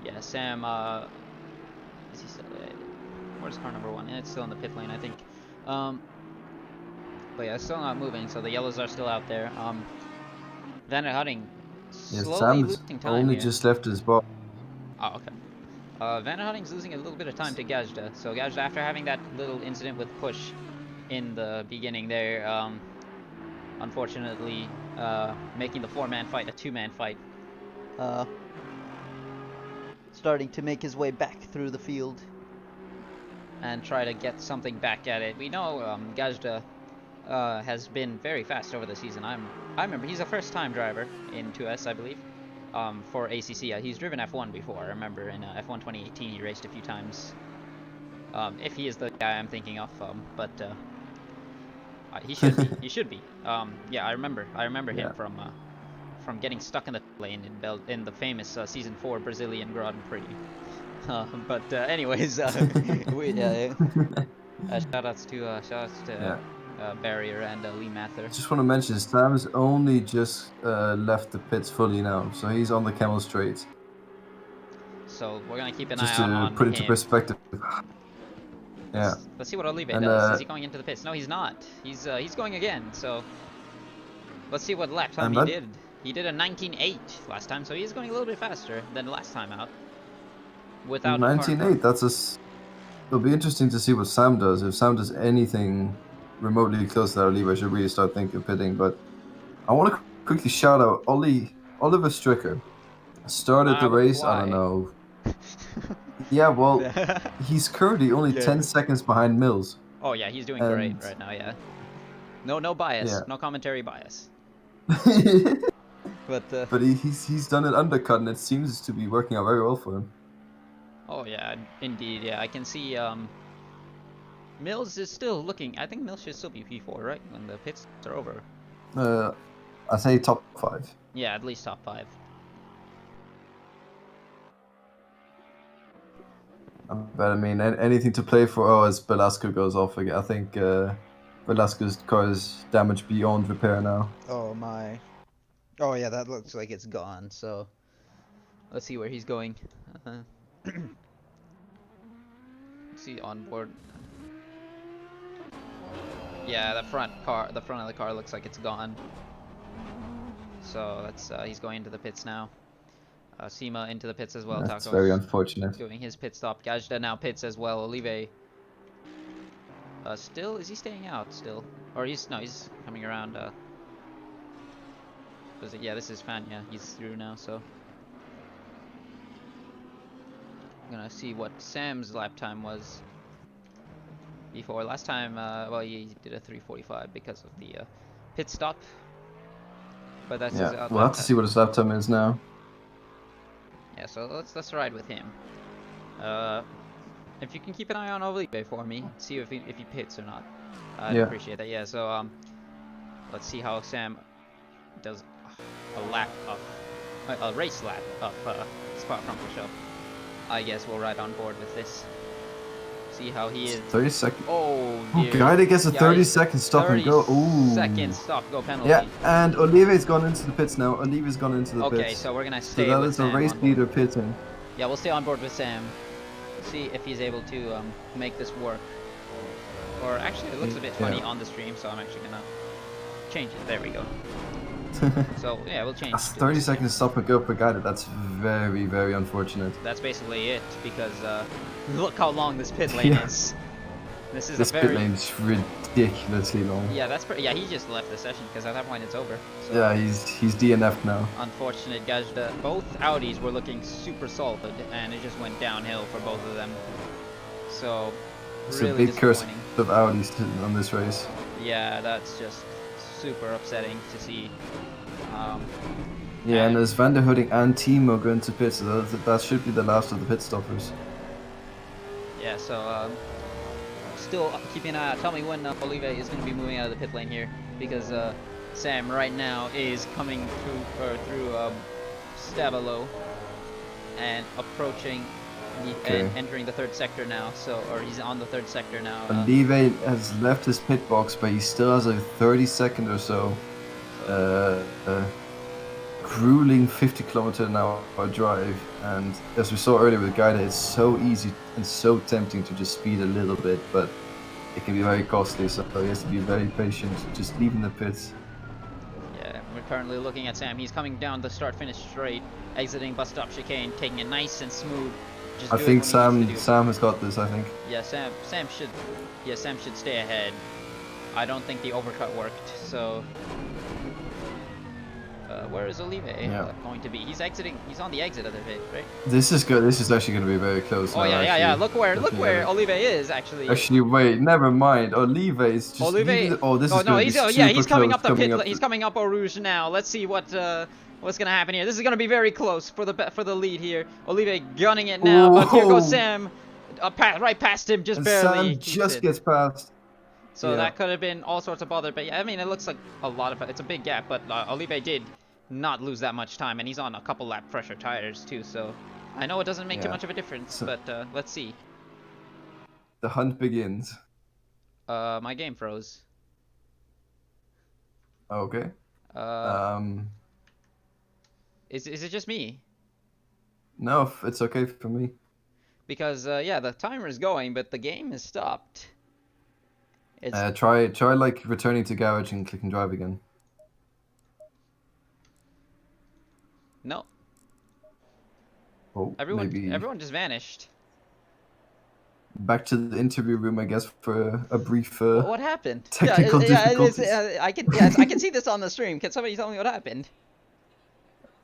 yeah, Sam. Is he still there? Where's car number 1? Yeah, it's still in the pit lane, I think. But yeah, it's still not moving, so the yellows are still out there. Van den Hudding slowly losing time only here. just left his bar. Oh, okay. Van den Hudding's losing a little bit of time to Gajda. So Gajda, after having that little incident with Push in the beginning there, unfortunately, making the 4-man fight a 2-man fight. Starting to make his way back through the field and try to get something back at it. We know Gajda has been very fast over the season. I remember he's a first-time driver in 2S, I believe, for ACC. He's driven F1 before. I remember in F1 2018 he raced a few times. If he is the guy I'm thinking of, but he should be. He should be. Yeah, I remember him from getting stuck in the lane in the famous season 4 Brazilian Grand Prix. But anyways, shoutouts to Barrier and Lee Mather. Just want to mention, Sam's only just left the pits fully now, so he's on the Camel Straight. So we're gonna keep an just eye on him. Just to put into perspective. Yeah. Let's see what Olive does. Is he going into the pits? No, he's not. He's going again. So let's see what lap time he did. He did a 19.8 last time, so he's going a little bit faster than last time out. Without 19.8. It'll be interesting to see what Sam does. If Sam does anything remotely close to that, Oliver should really start thinking of pitting. But I want to quickly shout out Oliver Stricker. Started the race. Why? I don't know. Yeah, well, he's currently only 10 seconds behind Mills. Oh yeah, he's doing great right now. Yeah. No bias. Yeah. No commentary bias. But he's done an undercut, and it seems to be working out very well for him. Oh yeah, indeed. Yeah, I can see. Mills is still looking. I think Mills should still be P4, right? When the pits are over. I say top 5. Yeah, at least top 5. But I mean, anything to play for. Oh, as Belasco goes off again, I think Velasquez's car is damaged beyond repair now. Oh my. Oh yeah, that looks like it's gone. So let's see where he's going. See on board. Yeah, the front of the car looks like it's gone. So that's he's going into the pits now. Sema into the pits as well. That's Tacos very unfortunate. doing his pit stop. Gajda now pits as well. Olive still, is he staying out still? Or he's coming around. Yeah, this is Fanya. He's through now, so I'm gonna see what Sam's lap time was before. Last time, well, he did a 3:45 because of the pit stop. But that's his we'll have to see what his lap time is now. Yeah, so let's ride with him. If you can keep an eye on Olive for me, see if he pits or not. I'd appreciate that. Yeah, so let's see how Sam does a race lap of Spa-Francorchamps. I guess we'll ride on board with this. See how he is. 30 seconds. Oh dear. Gaida gets a 30-second stop and go. Ooh. 30-second stop go penalty. Yeah, and Olive's gone into the pits now. Olive's gone into the pits. Okay, so we're gonna stay so with Sam. That is a race leader pitting. Yeah, we'll stay on board with Sam. See if he's able to make this work. Or actually, it looks a bit funny on the stream, so I'm actually gonna change it. There we go. So yeah, we'll change. That's 30-second stop and go per Gaida. That's very, very unfortunate. That's basically it, because look how long this pit lane is. This pit lane's ridiculously long. Yeah, yeah, he just left the session because at that point it's over. So yeah, he's DNF'd now. Unfortunate, Gajda. Both Audis were looking super solid, and it just went downhill for both of them. So it's really a big curse disappointing. of Audis on this race. Yeah, that's just super upsetting to see. Yeah, and there's Van der Hooding and Timo going to pits, so that should be the last of the pit stoppers. Yeah, so still keeping an eye out. Tell me when Olive is going to be moving out of the pit lane here, because Sam right now is coming through Stabilo and approaching and entering the third sector now. Or he's on the third sector now. Olive has left his pit box, but he still has a 30-second or so grueling 50km/h drive, and as we saw earlier with Gaida, it's so easy and so tempting to just speed a little bit, but it can be very costly, so he has to be very patient, just leaving the pits. Yeah, we're currently looking at Sam. He's coming down the start-finish straight, exiting bus stop chicane, taking it nice and smooth. I think Sam has got this, I think. Yeah, Sam should stay ahead. I don't think the overcut worked, so where is Olive going to be? He's on the exit of the pit, right? This is good. This is actually going to be very close. Oh now, yeah. Look where Olive is actually. Actually, wait, never mind. Olive is just. He's coming up the pit. He's coming up Eau Rouge now. Let's see what's gonna happen here. This is gonna be very close for the lead here. Olive gunning it now, but here goes Sam, right past him, just barely. Sam just gets past. So that could have been all sorts of bother, but yeah, I mean, it looks like it's a big gap, but Olive did not lose that much time, and he's on a couple lap fresher tires too, so I know it doesn't make too much of a difference, but let's see. The hunt begins. My game froze. Okay. Is it just me? No, it's okay for me. Because yeah, the timer is going, but the game is stopped. Try like returning to garage and clicking drive again. No. Oh, everyone just vanished. Back to the interview room, I guess, for a brief. What happened? Technical difficulties. I can see this on the stream. Can somebody tell me what happened?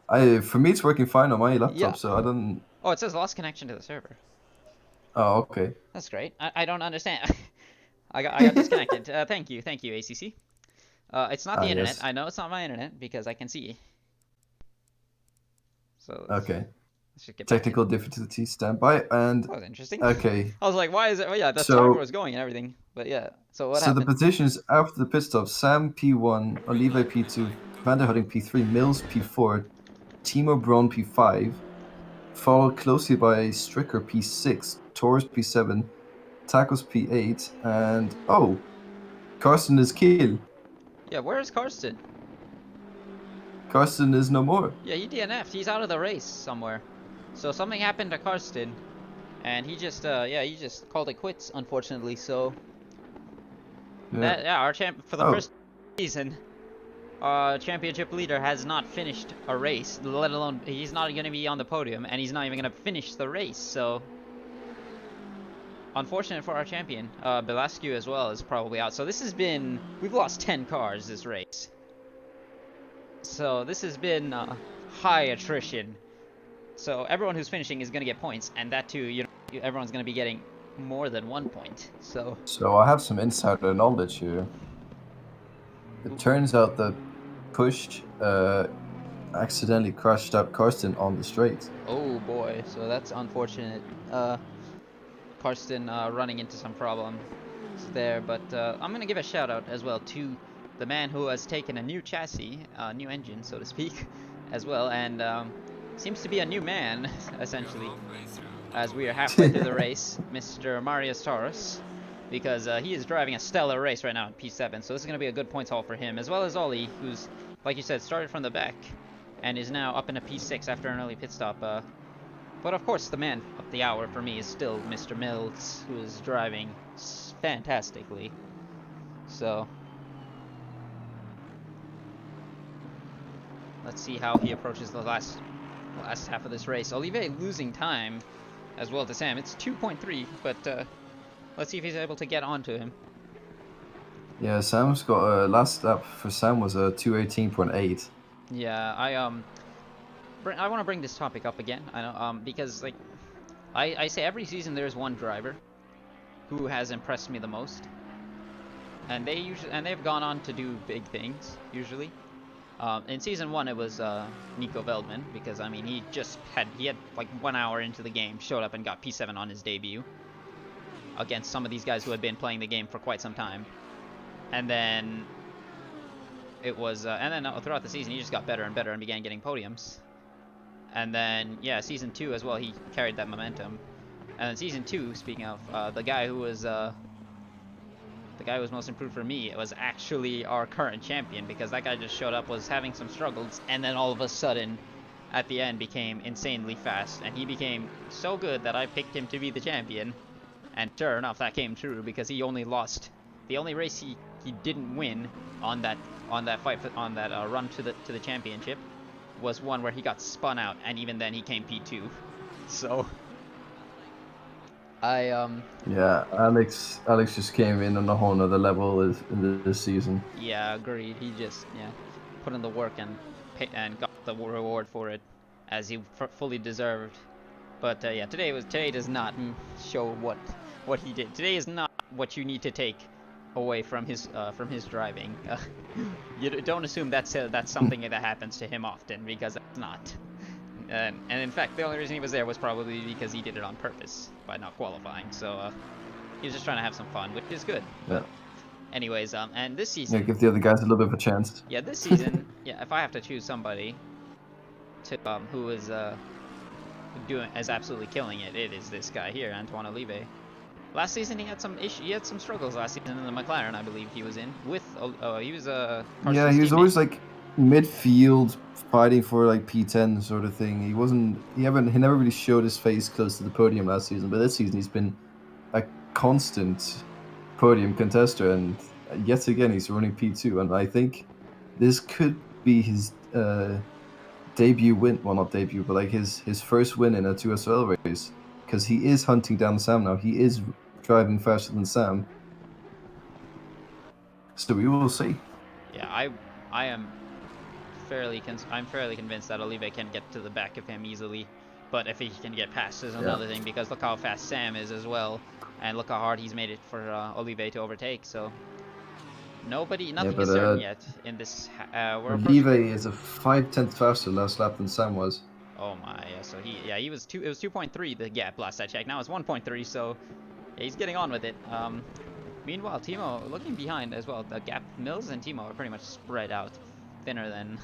For me, it's working fine on my laptop, so I don't. Oh, it says lost connection to the server. Oh, okay. That's great. I don't understand. I got disconnected. Thank you, ACC. It's not the internet. Yes. I know it's not my internet because I can see. So okay. Technical difficulties, stand by, and that was interesting. Okay. I was like, why is it? Oh yeah, the timer was going and everything, but yeah. So what happened? So the positions after the pit stop: Sam P1, Olive P2, Van der Hooding P3, Mills P4, Timo Braun P5, followed closely by Stricker P6, Torres P7, Tacos P8, and Carsten is killed. Yeah, where's Karsten? Carsten is no more. Yeah, he DNF'd. He's out of the race somewhere. So something happened to Karsten, and he just he just called it quits, unfortunately. So Yeah. our champ for the Oh. first season, championship leader has not finished a race, let alone he's not going to be on the podium, and he's not even going to finish the race. So unfortunate for our champion. Belascu as well is probably out. So we've lost 10 cars this race. So this has been high attrition. So everyone who's finishing is going to get points, and that too, everyone's going to be getting more than 1 point. So I have some insider knowledge here. It turns out that Push accidentally crashed out Karsten on the straight. oh boy, so that's unfortunate. Karsten running into some problems there, but I'm going to give a shout out as well to the man who has taken a new chassis, new engine, so to speak, as well, and seems to be a new man, essentially, as we are halfway through the race, Mr. Marius Taurus, because he is driving a stellar race right now at P7, so this is going to be a good points haul for him, as well as Ollie, who's, like you said, started from the back, and is now up in a P6 after an early pit stop. But of course, the man of the hour for me is still Mr. Mills, who is driving fantastically. So let's see how he approaches the last half of this race. Olivier losing time as well to Sam. It's 2.3, but let's see if he's able to get onto him. Yeah, Sam's got last lap for Sam was a 2:18.8. Yeah, I want to bring this topic up again. I know, because like I say every season there's one driver who has impressed me the most, and they've gone on to do big things usually. In season 1 it was Nico Veldman, because I mean he had like 1 hour into the game showed up and got P7 on his debut against some of these guys who had been playing the game for quite some time, and then it was throughout the season he just got better and better and began getting podiums. And then, yeah, season 2 as well, he carried that momentum. And then season 2, speaking of, the guy who was most improved for me, it was actually our current champion, because that guy just showed up, was having some struggles, and then all of a sudden, at the end, became insanely fast. And he became so good that I picked him to be the champion. And sure enough, that came true, because he only lost. The only race he didn't win on that run to the championship was one where he got spun out, and even then he came P2. So Yeah, Alex just came in on a whole nother level in this season. Yeah, agreed. He just put in the work and got the reward for it, as he fully deserved. But yeah, today does not show what he did. Today is not what you need to take away from his driving. You don't assume that's something that happens to him often, because that's not. And in fact, the only reason he was there was probably because he did it on purpose by not qualifying. So he was just trying to have some fun, which is good. Yeah. Anyways, and this season, Yeah, give the other guys a little bit of a chance. yeah, this season, yeah, if I have to choose somebody to who is absolutely killing it, it is this guy here, Antoine Olive. Last season he had some struggles last season in the McLaren, I believe he was in with he was Yeah, he was always like midfield, fighting for like P10 sort of thing. He never really showed his face close to the podium last season, but this season he's been a constant podium contester, and yet again he's running P2, and I think this could be his debut win. Well, not debut, but like his first win in a 2SRL race, because he is hunting down Sam now. He is driving faster than Sam, so we will see. Yeah, I'm fairly convinced that Olive can get to the back of him easily, but if he can get past is another thing, because look how fast Sam is as well, and look how hard he's made it for Olive to overtake. So nothing is certain yet in this. Olive is a 5/10 faster last lap than Sam was. Oh my, yeah, so it was 2.3 the gap last I checked. Now it's 1.3, so yeah, he's getting on with it. Meanwhile, Timo looking behind as well. The gap, Mills and Timo are pretty much spread out thinner than,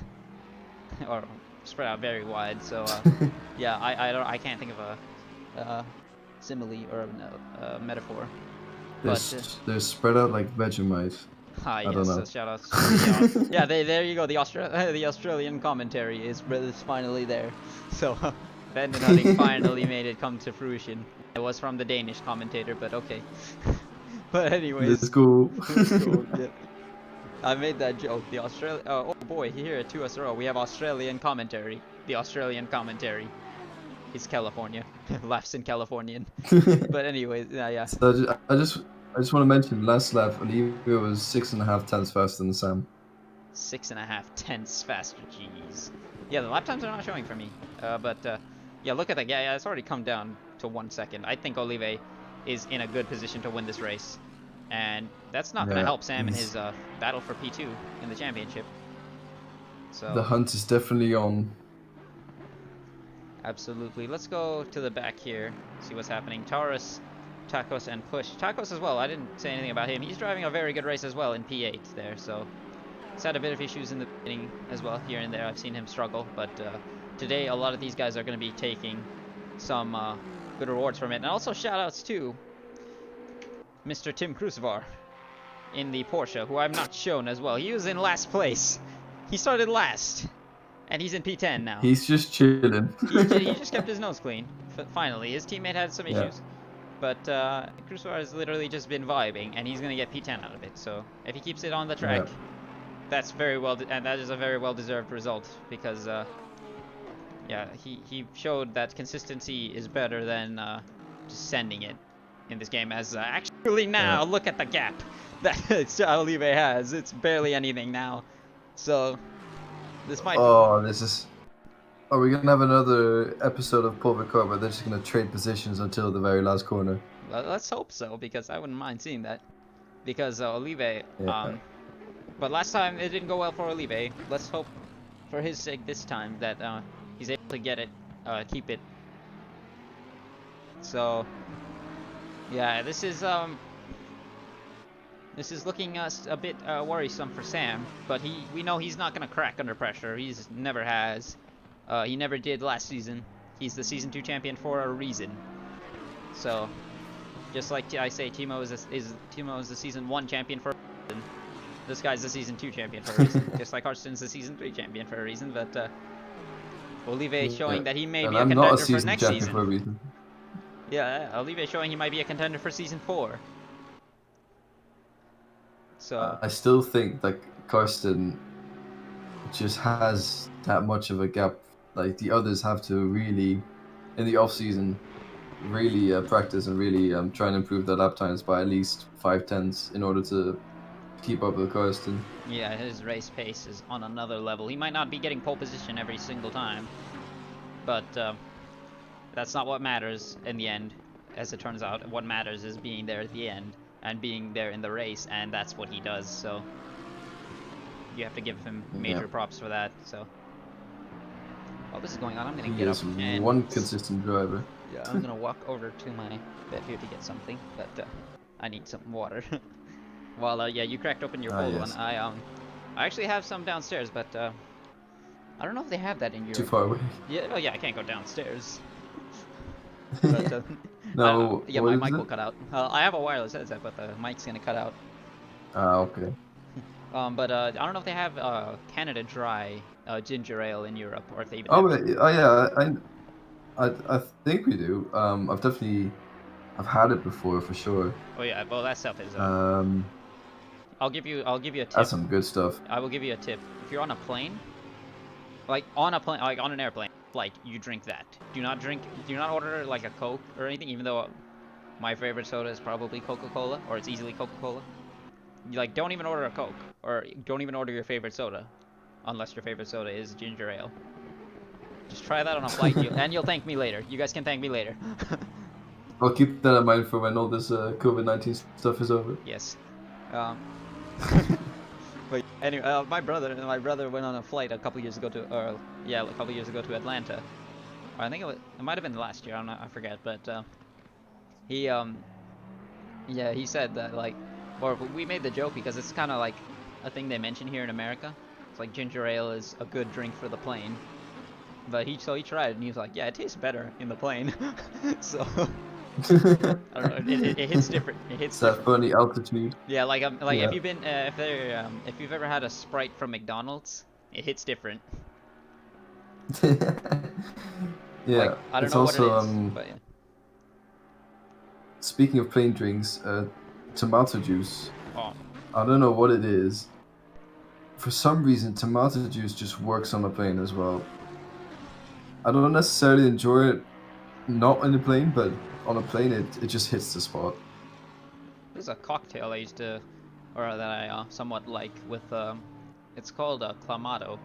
or spread out very wide. So yeah, I can't think of a simile or a metaphor. They're spread out like Vegemite. Ah, I don't yes, know. shout outs to the, yeah, there you go. The the Australian commentary is finally there. So Ben and Hunting finally made it come to fruition. It was from the Danish commentator, but okay. But Let's anyways, go. let's go. Yeah. I made that joke. The Australia. Oh boy, here at 2SRL we have Australian commentary. The Australian commentary is California. Laughs in Californian. But anyways, yeah. So I just want to mention last lap, Olivia was 6.5 tenths faster than Sam. 6.5 tenths faster. Jeez. Yeah, the lap times are not showing for me. Yeah, look at that. Yeah, it's already come down to 1 second. I think Olive is in a good position to win this race, and that's not going to help Sam in his battle for P2 in the championship. So the hunt is definitely on. absolutely. Let's go to the back here, see what's happening. Taurus, Tacos, and Push. Tacos as well. I didn't say anything about him. He's driving a very good race as well in P8 there. So he's had a bit of issues in the beginning as well, here and there. I've seen him struggle, but today a lot of these guys are going to be taking some good rewards from it. And also shout outs to Mr. Tim Krusevar in the Porsche, who I've not shown as well. He was in last place. He started last, and he's in P10 now. He's just chilling. he just kept his nose clean. Finally, his teammate had some Yeah. issues, but Krusevar has literally just been vibing, and he's going to get P10 out of it. So if he keeps it on the track, that's very well, and that is a very well-deserved result, because yeah, he showed that consistency is better than just sending it in this game. As actually now, look at the gap that Olive has. It's barely anything now. So this might. This is. Are we gonna have another episode of Paul Ricard where they're just gonna trade positions until the very last corner? Let's hope so, because I wouldn't mind seeing that. Because Olive, but last time it didn't go well for Olive. Let's hope, for his sake this time, that he's able to get it, keep it. So, yeah, this is looking a bit worrisome for Sam. But we know he's not gonna crack under pressure. He's never has. He never did last season. He's the season 2 champion for a reason. So, just like I say, Timo is the season 1 champion for a reason. This guy's the season 2 champion for a reason. Just like Harston's the season 3 champion for a reason. But Olive showing that he may be a contender for next season. For a reason. Yeah, Olive showing he might be a contender for season 4. So I still think like Karsten just has that much of a gap. Like the others have to really, in the off season, really practice and really try and improve their lap times by at least 5 tenths in order to keep up with Karsten. yeah, his race pace is on another level. He might not be getting pole position every single time, but that's not what matters in the end. As it turns out, what matters is being there at the end and being there in the race, and that's what he does. So you have to give him major props for that. So while this is going on, I'm gonna get up and one consistent driver. Yeah, I'm gonna walk over to my bed here to get something, but I need some water. While yeah, you cracked open your cold one. I actually have some downstairs, but I don't know if they have that in Europe. Too far away. Yeah, oh yeah, I can't go downstairs. But, No. yeah, my mic will cut out. I have a wireless headset, but the mic's gonna cut out. Okay. But I don't know if they have Canada Dry ginger ale in Europe, or if they even. I think we do. I've had it before for sure. Oh yeah, well that stuff is. I'll give you a tip. That's some good stuff. I will give you a tip. If you're on a plane, like on an airplane flight, you drink that. Do not order like a Coke or anything, even though my favorite soda is probably Coca-Cola, or it's easily Coca-Cola. Like, don't even order a Coke, or don't even order your favorite soda, unless your favorite soda is ginger ale. Just try that on a flight, and you'll thank me later. You guys can thank me later. I'll keep that in mind for when all this COVID-19 stuff is over. Yes. But anyway, my brother went on a flight a couple years ago to Atlanta. Or I think it might have been last year. I forget. But he said that or we made the joke because it's kind of like a thing they mention here in America. It's like ginger ale is a good drink for the plane. But he tried it and he was like, yeah, it tastes better in the plane. So I don't know. It hits different. It hits It's that different. funny altitude. Yeah, like Yeah. if you've been if you've ever had a Sprite from McDonald's, it hits different. Like Yeah, I don't it's know what it also is, but yeah. speaking of plain drinks, tomato juice. Oh, I don't know what it is. For some reason, tomato juice just works on a plane as well. I don't necessarily enjoy it not on the plane, but on a plane, it just hits the spot. there's a cocktail I used to, or that I somewhat like with it's called Clamato.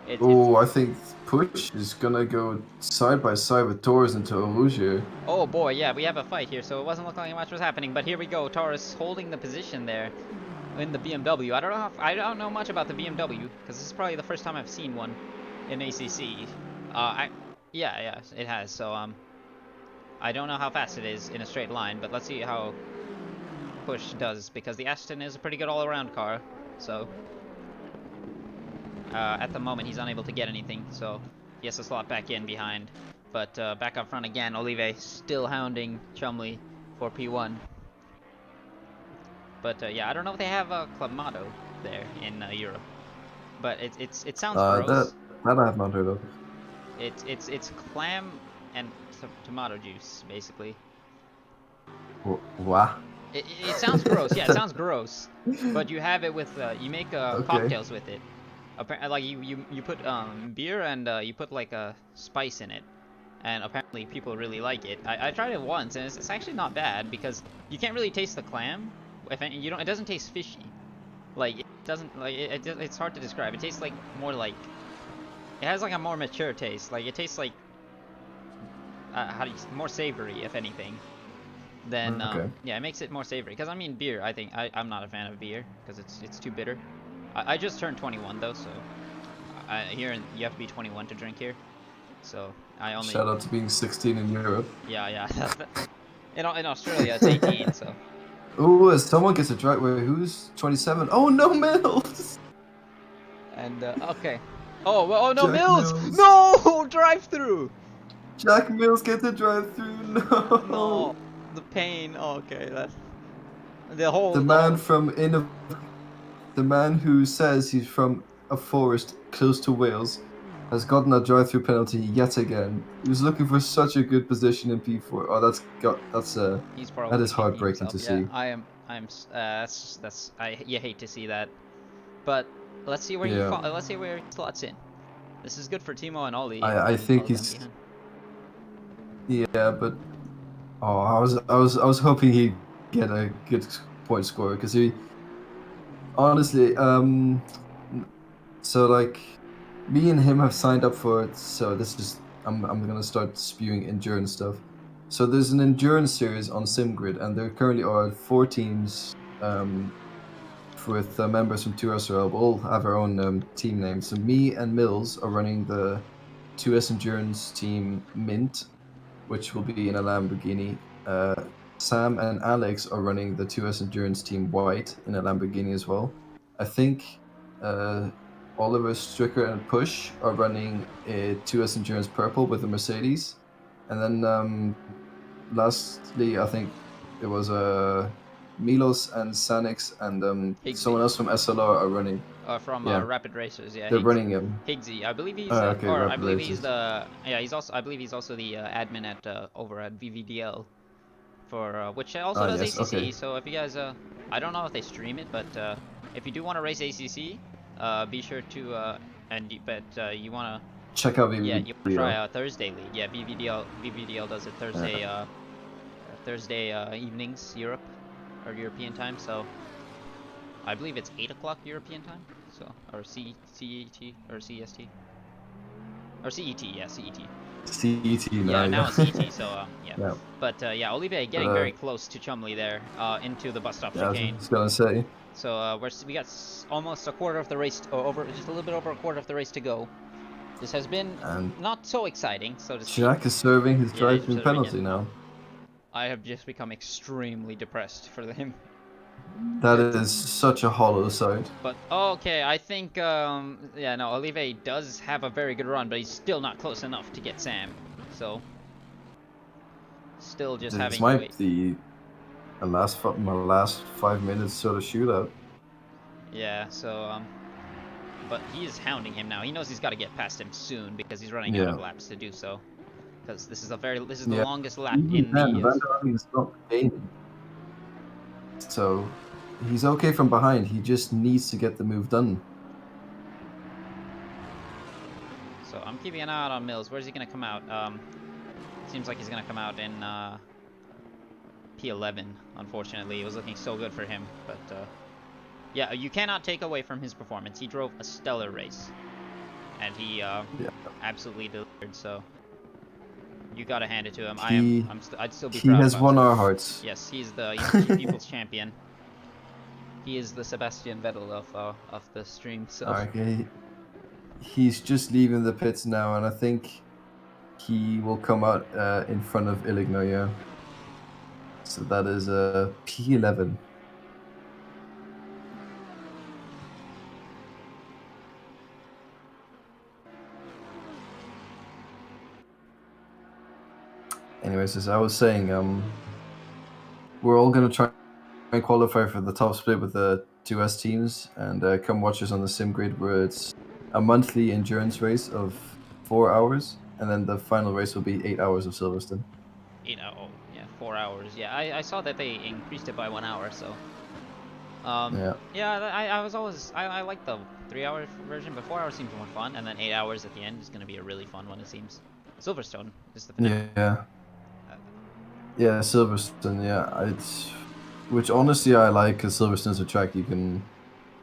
It's Oh, I think Push is gonna go side by side with Torres into Rouge. oh boy, yeah, we have a fight here, so it wasn't looking like much was happening, but here we go. Taurus holding the position there in the BMW. I don't know much about the BMW because this is probably the first time I've seen one in ACC. Yeah, it has. So I don't know how fast it is in a straight line, but let's see how Push does because the Aston is a pretty good all-around car. So at the moment he's unable to get anything, so he has to slot back in behind. But back up front again, Olive still hounding Chumley for P1. But yeah, I don't know if they have a Clamato there in Europe. But it sounds gross. That I have not heard of. It's clam and tomato juice basically. What? It sounds gross. Yeah, it sounds gross. But you have it with you make Okay. cocktails with it. Like you put beer and you put like a spice in it, and apparently people really like it. I tried it once and it's actually not bad because you can't really taste the clam. If you don't, it doesn't taste fishy. Like it doesn't like it's hard to describe. It tastes like more like it has like a more mature taste. Like it tastes like more savory if anything. Then Okay. yeah, it makes it more savory. Because I mean beer, I'm not a fan of beer because it's too bitter. I just turned 21 though, so here you have to be 21 to drink here. So I only Shout out to being 16 in Europe. yeah. In Australia it's 18, so. Oh, someone gets a drive. Wait, who's 27? Oh no, Mills! And okay. Oh no, Jack Mills! Mills. No, drive through. Jack Mills gets a drive through. No. No, the pain. Oh, okay, that's the whole. The man who says he's from a forest close to Wales has gotten a drive-through penalty yet again. He was looking for such a good position in P4. Oh, He's that probably is kicking heartbreaking himself. to see. Yeah, you hate to see that, but let's see where let's see where he slots in. This is good for Timo and Ollie. I think he's. Yeah, but I was hoping he'd get a good point score because he honestly so like me and him have signed up for it, so this is I'm gonna start spewing endurance stuff. So there's an endurance series on SimGrid, and there currently are 4 teams with members from 2SRL. We all have our own team names. So me and Mills are running the 2S Endurance team Mint, which will be in a Lamborghini. Sam and Alex are running the 2S Endurance team White in a Lamborghini as well. I think Oliver, Stricker, and Push are running a 2S Endurance Purple with a Mercedes. And then lastly, I think it was Milos and Sanix and someone else from SLR are running. From Rapid Racers, yeah. They're running him. Higgsy, I believe he's okay, or Rapid I believe Racers. he's the I believe he's also the admin at over at VVDL for which also does yes, ACC. okay. So if you guys I don't know if they stream it, but if you do want to race ACC, be sure to you want to check out VVDL. Yeah, you want to try Thursday League. Yeah, VVDL does it Thursday Thursday evenings European time. So I believe it's 8 o'clock European time. So or CET or CST or CET. Yeah, CET. CET now. Yeah, now it's CET. So yeah. But yeah, Olivier getting very close to Chumley there into the bus stop chicane. I was gonna say. So we got almost a quarter of the race, or just a little bit over a quarter of the race to go. This has been not so exciting, so to speak. Jack is serving his drive-through penalty now. I have just become extremely depressed for him. That is such a hollow side. But okay, I think yeah, no, Olivier does have a very good run, but he's still not close enough to get Sam. So still just This having to might wait. be my last 5 minutes sort of shootout. Yeah, so but he is hounding him now. He knows he's got to get past him soon because he's running out Yeah. of laps to do so. Because this is the Yeah. longest lap Even in then, the. Van der Hagen is not gaining. So he's okay from behind. He just needs to get the move done. So I'm keeping an eye out on Mills. Where's he gonna come out? Seems like he's gonna come out in P11. Unfortunately, it was looking so good for him, but yeah, you cannot take away from his performance. He drove a stellar race, and he absolutely delivered. So you gotta hand it to him. I'd still be proud He has of him. won our hearts. Yes, he's the people's champion. He is the Sebastian Vettel of the stream. So Okay. He's just leaving the pits now, and I think he will come out in front of Illinois. Yeah. So that is P11. Anyways, as I was saying, we're all gonna try and qualify for the top split with the 2S teams, and come watch us on the sim grid, where it's a monthly endurance race of 4 hours, and then the final race will be 8 hours of Silverstone. 8 hours, oh, yeah, 4 hours. Yeah, I saw that they increased it by 1 hour. So yeah, I like the 3-hour version, but 4 hours seems more fun, and then 8 hours at the end is gonna be a really fun one. It seems. Silverstone is the finale. Yeah, Silverstone. Yeah, which honestly I like, because Silverstone's a track you can.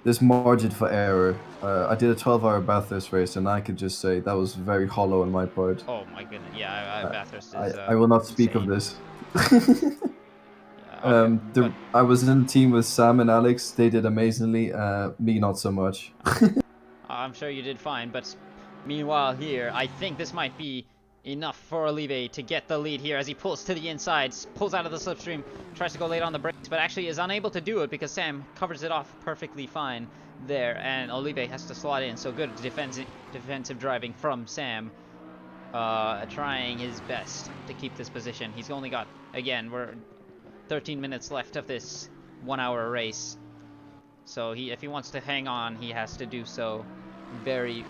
There's margin for error. I did a 12-hour Bathurst race, and I could just say that was very hollow on my part. Oh my goodness, yeah, Bathurst is. I will not speak insane. of this. Yeah, okay, I was in a team with Sam and Alex. They did amazingly. Me, not so much. I'm sure you did fine, but meanwhile here, I think this might be enough for Olive to get the lead here as he pulls to the inside, pulls out of the slipstream, tries to go late on the brakes, but actually is unable to do it because Sam covers it off perfectly fine there, and Olive has to slot in. So good defensive driving from Sam, trying his best to keep this position. He's only got, again, we're 13 minutes left of this 1-hour race, so if he wants to hang on, he has to do so very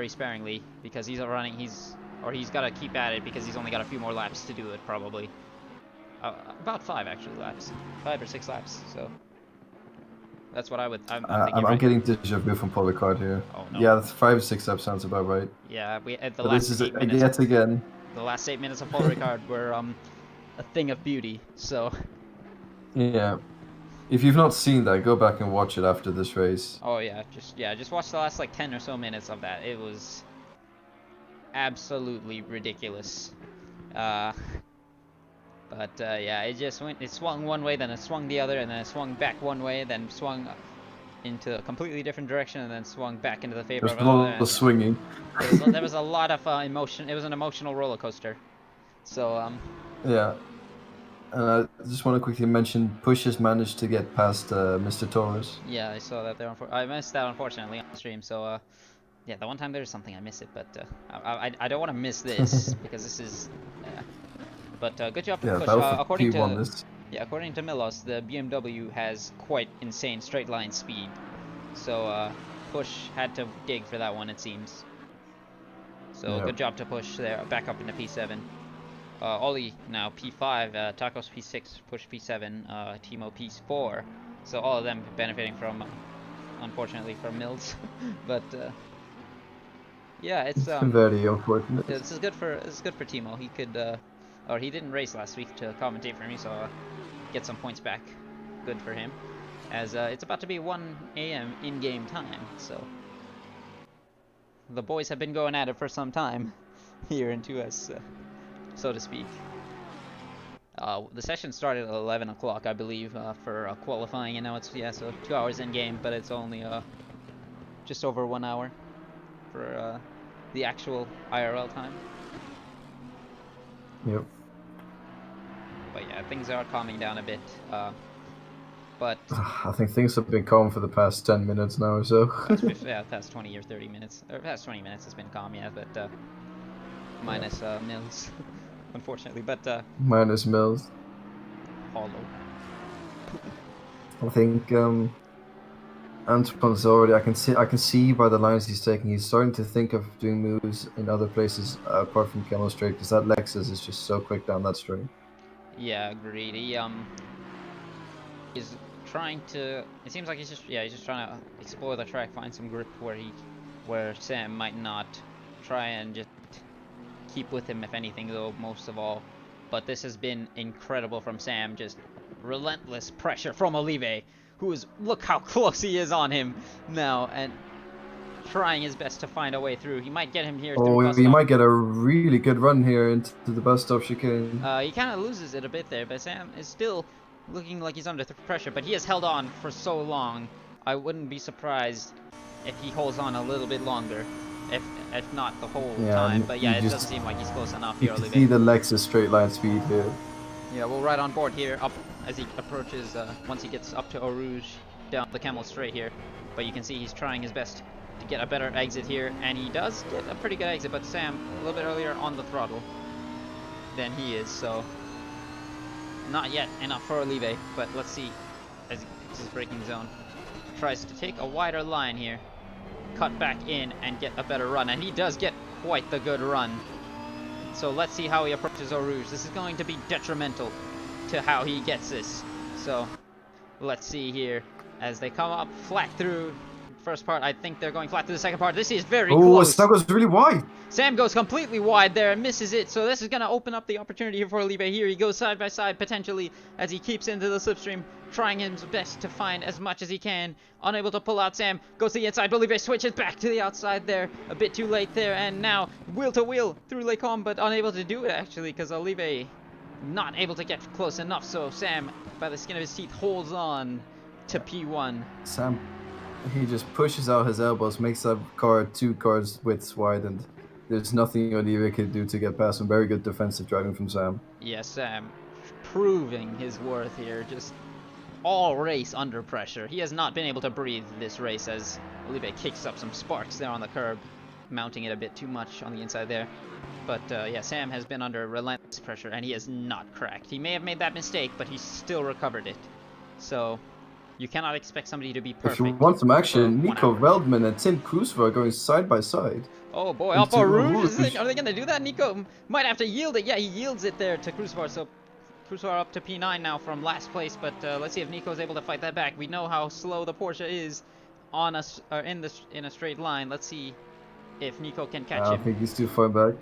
sparingly, because he's got to keep at it, because he's only got a few more laps to do it, probably. About 5 actually laps, 5 or 6 laps. So that's what I'm thinking. I'm getting deja vu from Polycard here. Oh, no. Yeah, 5 or 6 laps sounds about right. Yeah, at the but last this is 8 minutes. Yet again. The last 8 minutes of Polycard were a thing of beauty. So. Yeah. If you've not seen that, go back and watch it after this race. Oh yeah, just watch the last like 10 or so minutes of that. It was absolutely ridiculous. But yeah, it swung one way, then it swung the other, and then it swung back one way, then swung into a completely different direction, and then swung back into the favor of another. There's a lot of swinging. There was a lot of emotion. It was an emotional roller coaster. So Yeah. And I just want to quickly mention, Push has managed to get past Mr. Torres. Yeah, I saw that there. I missed that, unfortunately, on the stream. So, yeah, the one time there's something I miss it, but I don't want to miss this because this is. But good job to Push. According to Milos, the BMW has quite insane straight line speed. So Push had to dig for that one, it seems. So good job to Push there, back up into P7. Ollie now P5, Tacos P6, Push P7, Timo P4. So all of them benefiting from, unfortunately, from Mills. But yeah, it's very unfortunate. This is good for Timo. He could, or he didn't race last week to commentate for me, so get some points back. Good for him, as it's about to be 1 a.m. in-game time. So the boys have been going at it for some time here in 2S. So to speak. The session started at 11 o'clock, I believe, for qualifying, and now it's, so 2 hours in game, but it's only just over 1 hour for the actual IRL time. Yep. But yeah, things are calming down a bit. But I think things have been calm for the past 10 minutes now or so. Past 20 or 30 minutes. Or past 20 minutes it's been calm, yeah, but minus Mills. unfortunately, but Minus Mills. hollow. I think Antoine's already. I can see by the lines he's taking. He's starting to think of doing moves in other places apart from Camel Straight, because that Lexus is just so quick down that straight. Yeah, agreed. He is trying to. It seems like he's just trying to explore the track, find some grip where Sam might not. Try and just keep with him, if anything, though, most of all. But this has been incredible from Sam. Just relentless pressure from Olive, who is, look how close he is on him now, and trying his best to find a way through. He might get him here through bus you stop. might get a really good run here into the bus stop chicane. He kind of loses it a bit there, but Sam is still looking like he's under pressure, but he has held on for so long. I wouldn't be surprised if he holds on a little bit longer. If not the whole time, but yeah, it doesn't seem like he's close enough here. You can see the Lexus straight line speed here. Yeah, we'll ride on board here up as he approaches, once he gets up to Eau Rouge, down the Camel Straight here. But you can see he's trying his best to get a better exit here, and he does get a pretty good exit, but Sam, a little bit earlier on the throttle than he is, so not yet enough for Olive, but let's see as he hits his braking zone. Tries to take a wider line here, cut back in and get a better run, and he does get quite the good run. So let's see how he approaches Eau Rouge. This is going to be detrimental to how he gets this. So let's see here as they come up flat through first part. I think they're going flat through the second part. This is very close. Sam goes really wide. Sam goes completely wide there and misses it. So this is going to open up the opportunity here for Olive. Here he goes side by side potentially as he keeps into the slipstream, trying his best to find as much as he can. Unable to pull out Sam. Goes to the inside. Olive switches back to the outside there. A bit too late there. And now wheel to wheel through Les Combes, but unable to do it actually because Olive not able to get close enough. So Sam, by the skin of his teeth, holds on to P1. Sam, he just pushes out his elbows, makes that car 2 cars widths wide, and there's nothing Olive can do to get past him. Very good defensive driving from Sam. Yeah, Sam proving his worth here. Just all race under pressure. He has not been able to breathe this race as Olive kicks up some sparks there on the curb, mounting it a bit too much on the inside there. But yeah, Sam has been under relentless pressure and he has not cracked. He may have made that mistake, but he's still recovered it. So you cannot expect somebody to be perfect. If you want some action, Nico Veldman and Tim Kruiswijk are going side by side. Oh boy, up Eau Rouge. Are they going to do that? Nico might have to yield it. Yeah, he yields it there to Kruiswijk. So Kruiswijk up to P9 now from last place. But let's see if Nico is able to fight that back. We know how slow the Porsche is on us in a straight line. Let's see if Nico can catch him. I think he's too far back.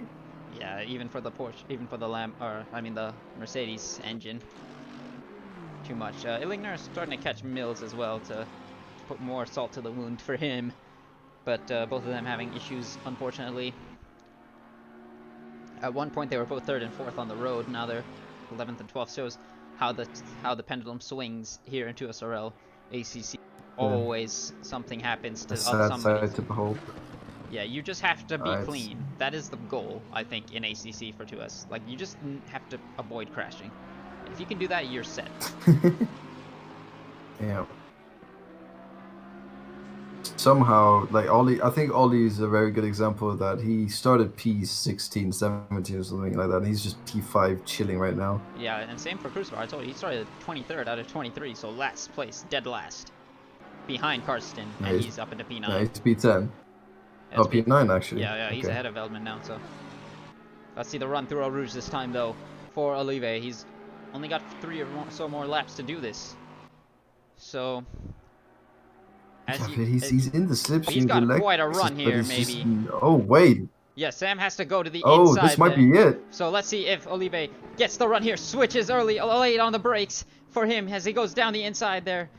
Yeah, even for the Porsche, even for the the Mercedes engine. Too much. Illingner is starting to catch Mills as well to put more salt to the wound for him. But both of them having issues, unfortunately. At one point they were both 3rd and 4th on the road. Now they're 11th and 12th. Shows how the pendulum swings here in 2SRL ACC. Always something happens to somebody. To behold. Yeah, you just have to be clean. That is the goal, I think, in ACC for 2S. Like, you just have to avoid crashing. If you can do that, you're set. Yeah. Somehow, like Ollie, I think Ollie is a very good example of that. He started P16, 17 or something like that, and he's just P5 chilling right now. Yeah, and same for Kruiswijk. I told you, he started 23rd out of 23, so last place, dead last. Behind Karsten, and he's up into P9. Yeah, he's P10. Oh, P9 actually. Yeah, he's ahead of Veldman now, so. Let's see the run through Eau Rouge this time, though, for Olive. He's only got 3 or so more laps to do this. So, he's in the slipstream. He's got quite a run here, maybe. Oh, wait. Yeah, Sam has to go to the inside. Oh, this might be it. So let's see if Olive gets the run here. Switches early, late on the brakes for him as he goes down the inside there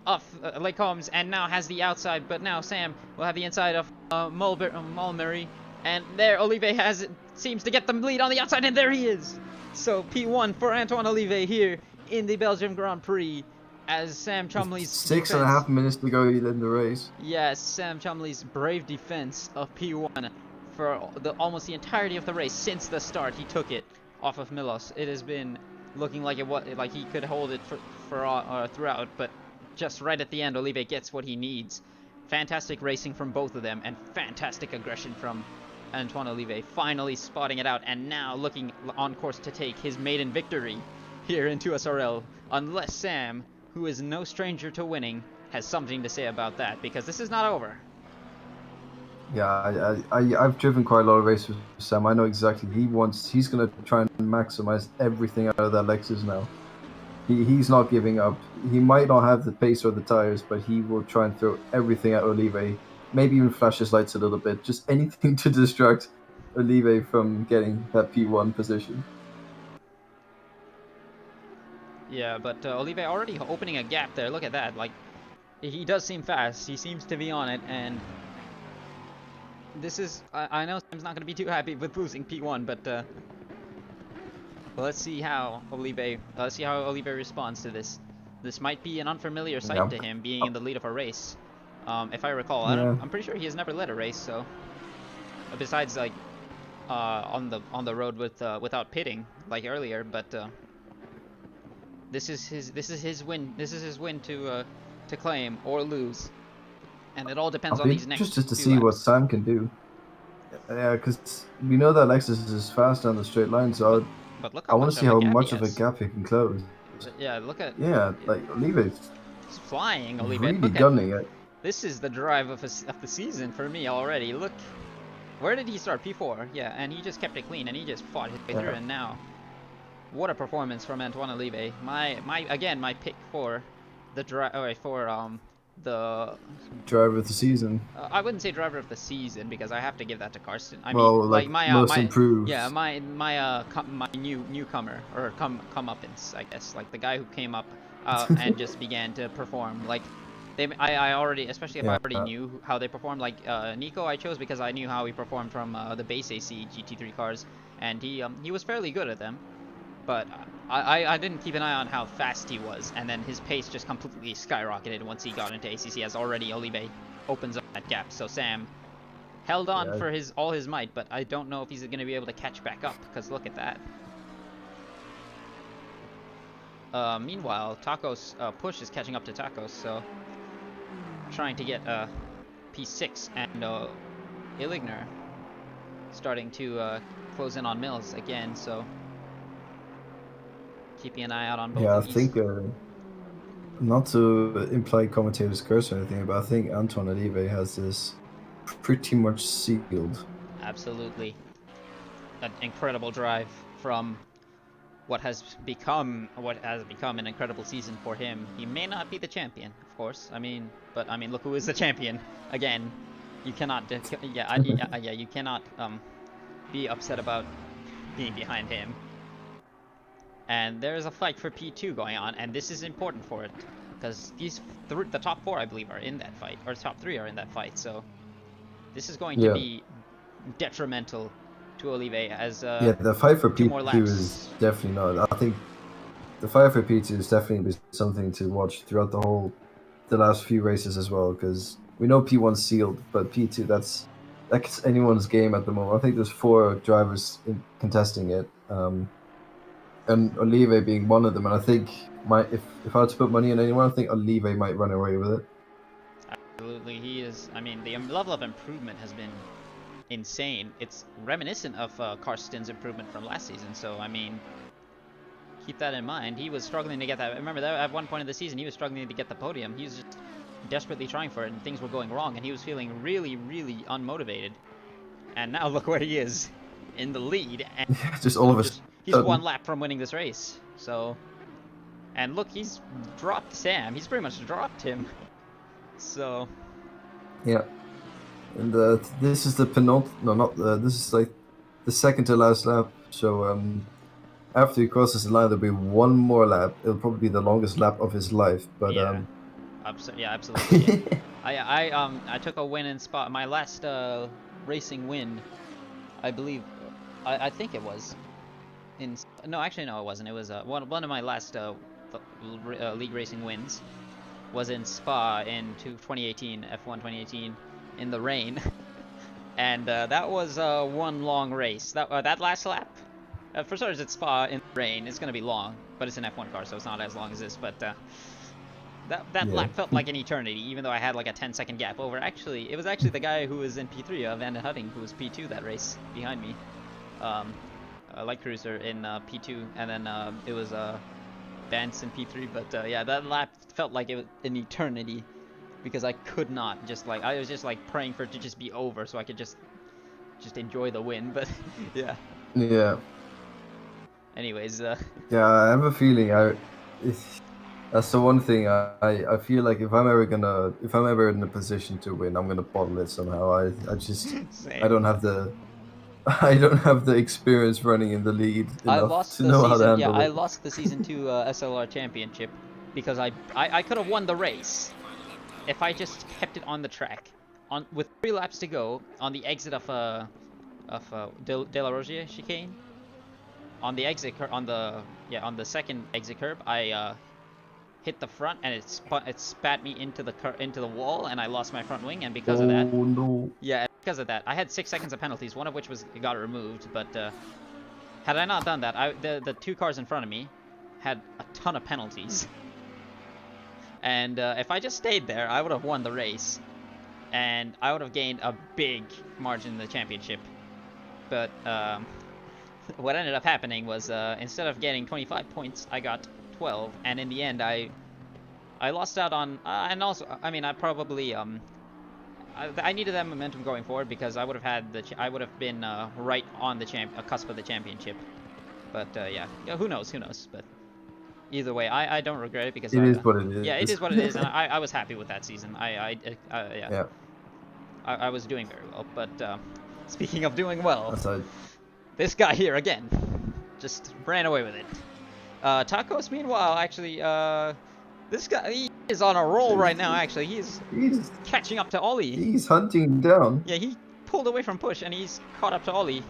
of Les Combes, and now has the outside. But now Sam will have the inside of Mulberry. And there Olive seems to get the lead on the outside, and there he is. So P1 for Antoine Olive here in the Belgian Grand Prix. As Sam Chumley's 6.5 minutes to go in the race. Yes, Sam Chumley's brave defense of P1 for almost the entirety of the race since the start. He took it off of Milos. It has been looking like he could hold it throughout, but just right at the end, Olive gets what he needs. Fantastic racing from both of them, and fantastic aggression from Antoine Olivier finally spotting it out, and now looking on course to take his maiden victory here in 2SRL, unless Sam, who is no stranger to winning, has something to say about that, because this is not over. Yeah, I've driven quite a lot of races with Sam. I know exactly. He's going to try and maximize everything out of that Lexus now. He's not giving up. He might not have the pace or the tires, but he will try and throw everything at Olivier. Maybe even flash his lights a little bit. Just anything to distract Olivier from getting that P1 position. Yeah, but Olivier already opening a gap there. Look at that. Like, he does seem fast. He seems to be on it, and this is... I know Sam's not going to be too happy with losing P1, but let's see how Olivier responds to this. This might be an unfamiliar sight to him, being in the lead of a race. If I recall, I'm pretty sure he has never led a race, so besides like on the road with without pitting like earlier, but this is his win. This is his win to claim or lose, and it all depends on these next just to few see laps. what Sam can do. Yeah, because we know that Lexus is fast down the straight line, so but look I want to see how much of a has. gap he can close. Yeah, look at... Yeah, like Olivier's flying, Olivier. really gunning it. This is the drive of the season for me already. Look, where did he start? P4, yeah, and he just kept it clean, and he just fought his way through, and now, what a performance from Antoine Olivier. My pick for the the driver of the season. I wouldn't say driver of the season, because I have to give that to Karsten. I well, mean, like my most improved. Yeah, my newcomer, or comeuppance, I guess, like the guy who came up and just began to perform. Like, I already, especially if I already knew how they performed. Like Nico, I chose because I knew how he performed from the base AC GT3 cars, and he was fairly good at them. But I didn't keep an eye on how fast he was, and then his pace just completely skyrocketed once he got into ACC, as already Olivier opens up that gap. So Sam held on for all his might, but I don't know if he's going to be able to catch back up, because look at that. Meanwhile, Tacos Push is catching up to Tacos, so trying to get P6, and Illigner starting to close in on Mills again, so keeping an eye out on both of these. I think, not to imply commentator's curse or anything, but I think Antoine Olivier has this pretty much sealed. Absolutely. An incredible drive from what has become an incredible season for him. He may not be the champion, of course. But look who is the champion. Again, you cannot you cannot be upset about being behind him. And there is a fight for P2 going on, and this is important for it, because the top 4, I believe, are in that fight, or top 3 are in that fight. So this is going to be detrimental to Olivier, as the fight for P2 is definitely not. I think the fight for P2 is definitely something to watch throughout the last few races as well, because we know P1's sealed, but P2, that's anyone's game at the moment. I think there's 4 drivers contesting it. And Olivier being one of them, and I think if I had to put money on anyone, I think Olivier might run away with it. Absolutely, he is. The level of improvement has been insane. It's reminiscent of Karsten's improvement from last season, so keep that in mind. He was struggling to get that. Remember that at one point in the season, he was struggling to get the podium. He was just desperately trying for it, and things were going wrong, and he was feeling really, really unmotivated. And now look where he is, in the lead, and just all of us. He's 1 lap from winning this race, so... And look, he's dropped Sam. He's pretty much dropped him. So... Yeah. And this is the this is like the second to last lap, so after he crosses the line, there'll be 1 more lap. It'll probably be the longest lap of his life, but... Yeah, absolutely. Yeah. I took a win in Spa. My last racing win, I believe... I think it was... No, actually, no, it wasn't. It was one of my last league racing wins was in Spa in 2018, F1 2018, in the rain, and that was 1 long race. That last lap, for starters, it's Spa in the rain. It's gonna be long, but it's an F1 car, so it's not as long as this. But That Yeah. lap felt like an eternity, even though I had like a 10-second gap over. It was actually the guy who was in P3, Van Hutting, who was P2 that race behind me. Light cruiser in P2, and then it was Vance in P3. But yeah, that lap felt like it was an eternity because I could not I was just like praying for it to just be over so I could just enjoy the win. But yeah. Yeah. Anyways, Yeah, I have a feeling that's the one thing I feel like if I'm ever in a position to win, I'm gonna bottle it somehow. I just same. I don't have the experience running in the lead I enough lost to the know how to season. handle Yeah, I it. lost the season 2 SLR championship because I could have won the race if I just kept it on the track, with 3 laps to go on the exit of De La Rozier chicane. On the exit on the second exit curb, I hit the front and it spat me into the wall, and I lost my front wing, and because of that, Oh no. yeah, because of that, I had 6 seconds of penalties, one of which got removed. But had I not done that, the 2 cars in front of me had a ton of penalties. And if I just stayed there, I would have won the race, and I would have gained a big margin in the championship. But what ended up happening was instead of getting 25 points, I got 12, and in the end, I lost out on. And also, I mean, I probably I needed that momentum going forward because I would have been right on the cusp of the championship. But yeah, who knows? But either way, I don't regret it because It is what it is. yeah, it is what it is, and I was happy with that season. Yeah. I was doing very well. But speaking of doing well, Aside. this guy here again just ran away with it. Tacos, meanwhile, actually, this guy, he is on a roll right now. Actually, he's catching up to Ollie. He's hunting down. Yeah, he pulled away from Push, and he's caught up to Ollie.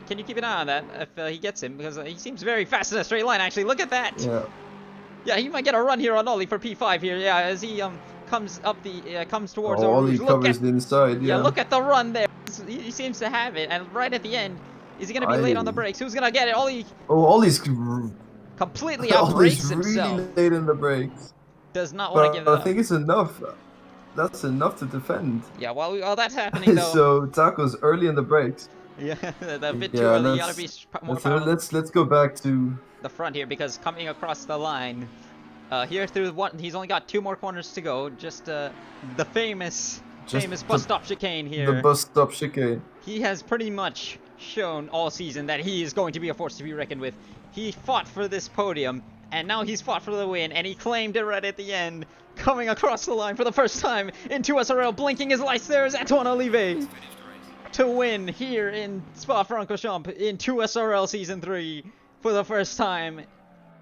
Can you keep an eye on that if he gets him? Because he seems very fast in a straight line, actually. Look at that! Yeah. Yeah, he might get a run here on Ollie for P5 here. Yeah, as he comes up comes towards Ollie Rouge. covers the inside, yeah. Yeah, look at the run there. He seems to have it, and right at the end, is he going to be late on the brakes? Who's going to get it? Ollie Ollie's completely outbrakes really himself. late in the brakes. Does not want to give it up. I think it's enough. That's enough to defend. Yeah, while that's happening though. So Taco's early in the brakes. Yeah, a bit too early. You gotta be more powerful. Let's go back to the front here, because coming across the line, here through he's only got 2 more corners to go. Just the famous bus stop chicane here. The bus stop chicane. He has pretty much shown all season that he is going to be a force to be reckoned with. He fought for this podium, and now he's fought for the win, and he claimed it right at the end. Coming across the line for the first time in 2SRL, blinking his lights there is Antoine Olivier to win here in Spa-Francorchamps in 2SRL Season 3 for the first time.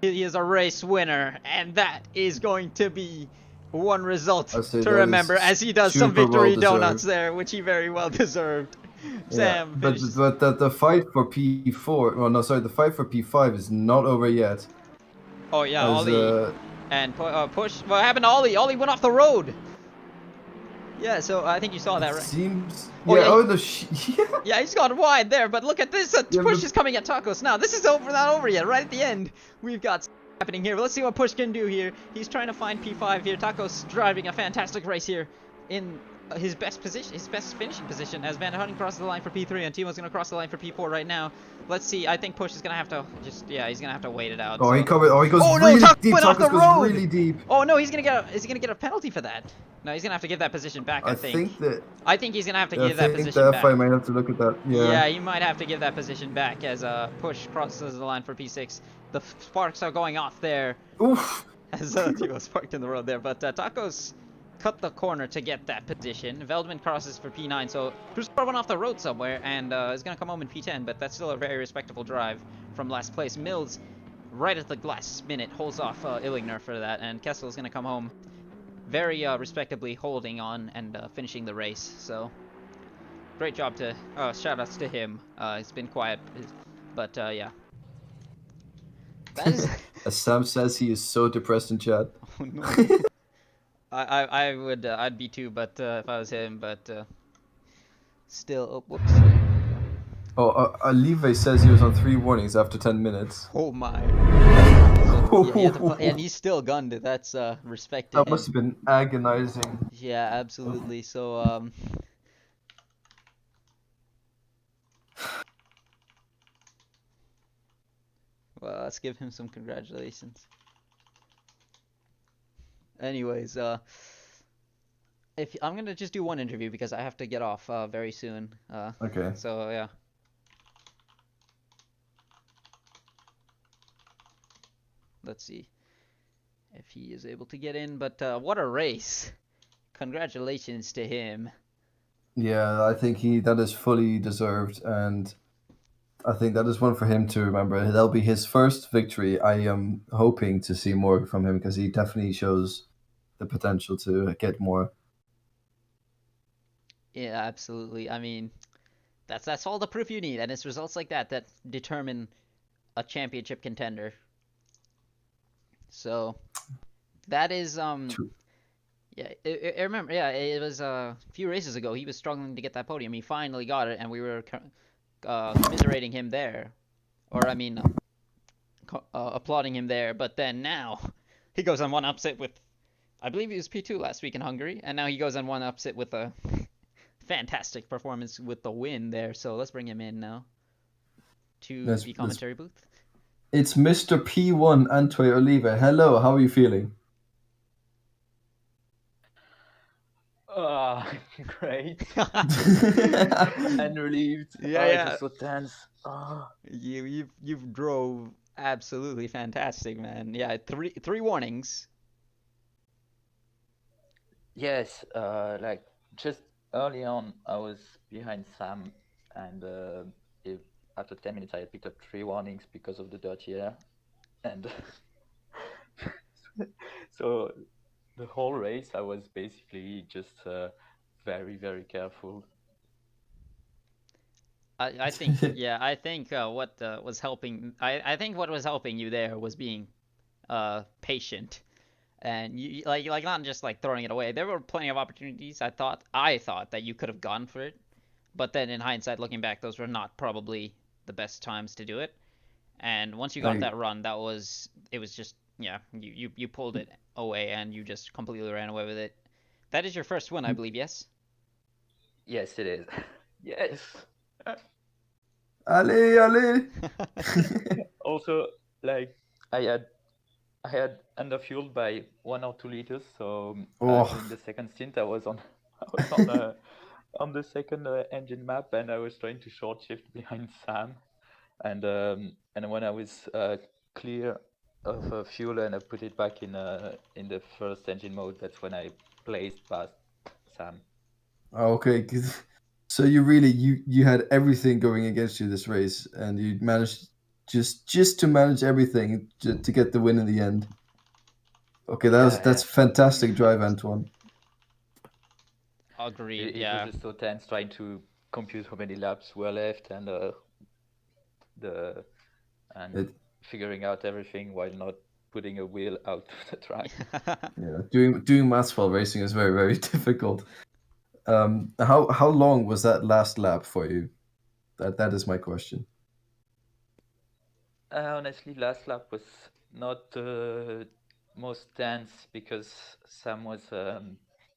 He is a race winner, and that is going to be one result to remember, as he does some victory donuts there, which he very well deserved. Sam, but the fight for P4, well, no, sorry, the fight for P5 is not over yet. Oh yeah, Ollie and Push. What happened to Ollie? Ollie went off the road. Yeah, so I think you saw that, right? Seems. Oh, yeah. Yeah, he's gone wide there, but look at this. Push is coming at Tacos now. This is not over yet. Right at the end, we've got happening here. But let's see what Push can do here. He's trying to find P5 here. Tacos driving a fantastic race here in his best position, his best finishing position, as Van Hutting crosses the line for P3 and Timo's gonna cross the line for P4 right now. Let's see. I think Push is gonna have to he's gonna have to wait it out. Oh, so. he covered. Oh, he goes no, really Tacos deep. went off the Tacos goes road. really deep. Oh no, is he gonna get a penalty for that? No, he's gonna have to give that position back. I think he's gonna have to give that position back. I think the FI might have to look at that. Yeah, he might have to give that position back as Push crosses the line for P6. The sparks are going off there. Oof. As Timo's parked in the road there, but Tacos cut the corner to get that position. Veldman crosses for P9, so Cruiser went off the road somewhere and is going to come home in P10, but that's still a very respectable drive from last place. Mills, right at the last minute, holds off Illigner for that, and Kessel is going to come home very respectably, holding on and finishing the race. So, great job to, shout outs to him. He's been quiet, but yeah. That is... As Sam says, he is so depressed in chat. Oh no. I would, I'd be too, but if I was him, but still, oh, whoops. Oh, Olive says he was on 3 warnings after 10 minutes. Oh my. So Yeah, he had to and he still gunned it. That's respect to That must him. have been agonizing. Yeah, absolutely. So well, let's give him some congratulations. Anyways, if I'm gonna just do one interview because I have to get off very soon. Okay. So yeah. Let's see if he is able to get in. But what a race! Congratulations to him. Yeah, I think that is fully deserved, and I think that is one for him to remember. That'll be his first victory. I am hoping to see more from him because he definitely shows the potential to get more. Yeah, absolutely. I mean, that's all the proof you need, and it's results like that that determine a championship contender. So that is True. yeah, I remember. Yeah, it was a few races ago. He was struggling to get that podium. He finally got it, and we were commiserating him there, or I mean, applauding him there. But then now, he goes on one upset with, I believe he was P2 last week in Hungary, and now he goes on one upset with a fantastic performance with the win there. So let's bring him in now to the That's commentary booth. It's Mr. P1 Antwe Oliva. Hello, how are you feeling? Ah, great. And relieved. Yeah, It yeah. was so tense. Ah. You've drove absolutely fantastic, man. Yeah, three warnings. Yes, like just early on, I was behind Sam, and if, after 10 minutes, I had picked up 3 warnings because of the dirty air. And so the whole race, I was basically just very, very careful. I think yeah, I think what was helping I think what was helping you there was being patient. And you like not just like throwing it away. There were plenty of opportunities. I thought that you could have gone for it, but then in hindsight, looking back, those were not probably the best times to do it. And once you got I, that run, it was just yeah, you pulled it away and you just completely ran away with it. That is your first win, I believe. Yes. Yes, it is. Yes. allez, allez. Also, like I had underfueled by 1 or 2 liters, so Oh, during the second stint, I was on I was on on the second engine map, and I was trying to short shift behind Sam, and when I was clear of fuel and I put it back in the first engine mode, that's when I blazed past Sam. okay. So you had everything going against you this race, and you managed just to manage everything to get the win in the end. Okay, Yeah, that's yeah. fantastic drive, Antoine. Agreed. It was Yeah. just so tense trying to compute how many laps were left and the and It, figuring out everything while not putting a wheel out of the track. yeah, doing maths while racing is very very difficult. How long was that last lap for you? That is my question. Honestly, last lap was not the most tense because Sam was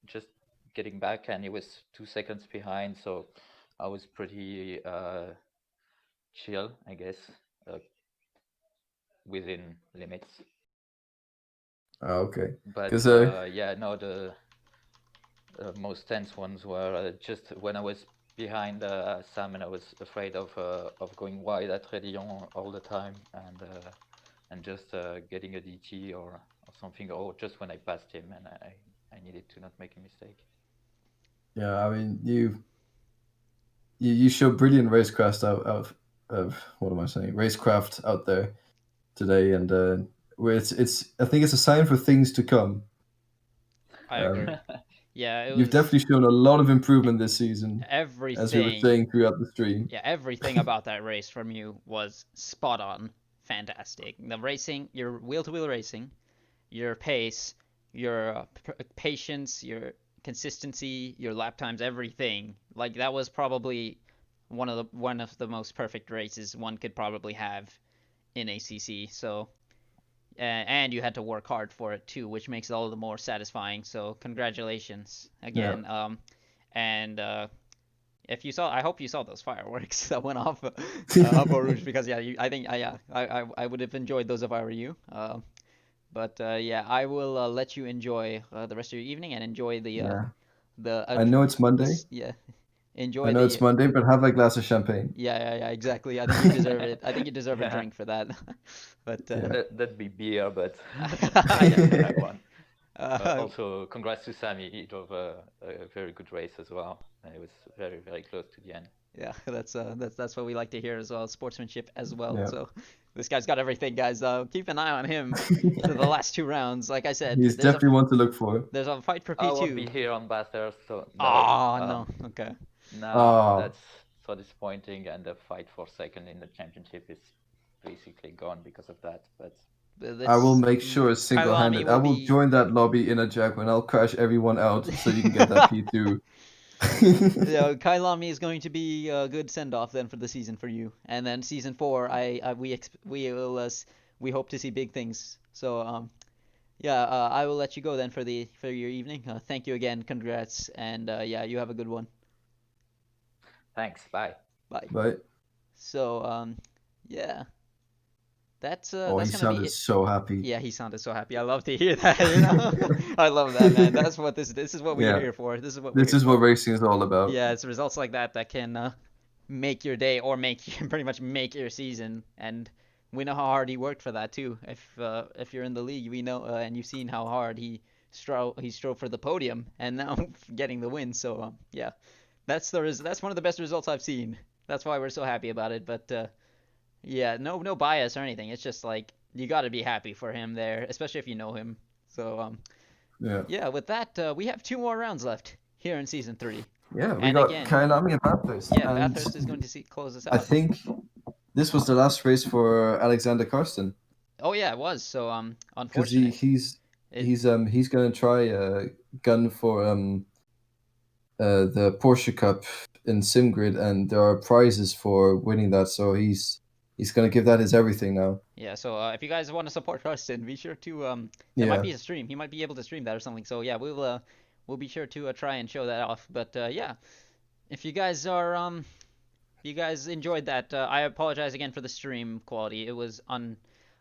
just getting back and he was 2 seconds behind, so I was pretty chill, I guess, uh, within limits. Okay, But because yeah, no, the most tense ones were just when I was behind Sam and I was afraid of going wide at Rédillon all the time and just getting a DT or something, or just when I passed him and I needed to not make a mistake. yeah, I mean you show brilliant racecraft out of what am I saying? Racecraft out there today, and where it's I think it's a sign for things to come. I agree. Yeah, it You've was definitely shown a lot of improvement this season, as we were everything. saying throughout the stream. Yeah, everything about that race from you was spot on. Fantastic. The racing, your wheel-to-wheel racing, your pace, your patience, your consistency, your lap times, everything. Like that was probably one of the most perfect races one could probably have in ACC. So and you had to work hard for it too, which makes it all the more satisfying. So congratulations again. And if you saw, I hope you saw those fireworks that went off up Rouge, because yeah, I think I would have enjoyed those if I were you. But yeah, I will let you enjoy the rest of your evening and enjoy the I know it's Monday. yeah, enjoy I know it's Monday, but have a glass of champagne. Yeah, exactly. I think you deserve it. I think you deserve a drink for that. But that'd be beer, but yeah. I won. Also, congrats to Sammy. He drove a very good race as well, and it was very, very close to the end. Yeah, that's what we like to hear as well, sportsmanship as well. Yeah. So this guy's got everything, guys. Keep an eye on him for the last 2 rounds. Like I said, He's definitely one to look for. There's a fight for P2. I won't be here on Bathurst, so no. No. Okay. No, that's so disappointing, and the fight for second in the championship is basically gone because of that. But I will make sure single-handed. I will join that lobby in a Jaguar, and I'll crash everyone out so you can get that P2. Yeah, Kailami is going to be a good send-off then for the season for you, and then season 4, we hope to see big things. So yeah, I will let you go then for your evening. Thank you again, congrats, and yeah, you have a good one. Thanks. Bye. Bye. So yeah. That's he gonna sounded so happy. Yeah, he sounded so happy. I love to hear that. You know? I love that, man. That's what this is what we're here for. This is what racing is all about. Yeah, it's results like that can make your day or pretty much make your season. And we know how hard he worked for that too. If you're in the league, we know, and you've seen how hard he strove for the podium, and now getting the win. So yeah, that's one of the best results I've seen. That's why we're so happy about it. But yeah, no bias or anything. It's just like you got to be happy for him there, especially if you know him. So yeah. With that, we have 2 more rounds left here in season 3. Yeah, we got Kailami and Bathurst. Yeah, Bathurst is going to close us out. I think this was the last race for Alexander Karsten. Oh yeah, it was. So unfortunately, because he's gonna try gun for the Porsche Cup in SimGrid, and there are prizes for winning that. So he's gonna give that his everything now. Yeah. So if you guys want to support Karsten, be sure to there might be a stream. He might be able to stream that or something. So yeah, we'll be sure to try and show that off. But yeah, if you guys are you guys enjoyed that, I apologize again for the stream quality. It was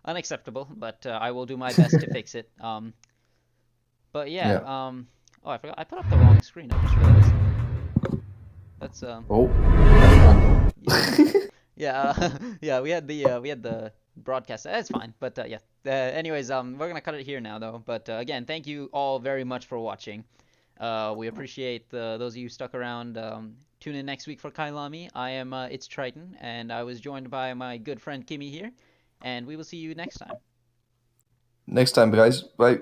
unacceptable, but I will do my best to fix it. But yeah, oh, I forgot. I put up the wrong screen. I just realized. That's yeah, we had the broadcast. That's fine, but yeah. Anyways, we're gonna cut it here now, though. But again, thank you all very much for watching. We appreciate those of you stuck around. Tune in next week for Kailami. I am It's Triton, and I was joined by my good friend Kimmy here, and we will see you next time. Next time, guys. Bye.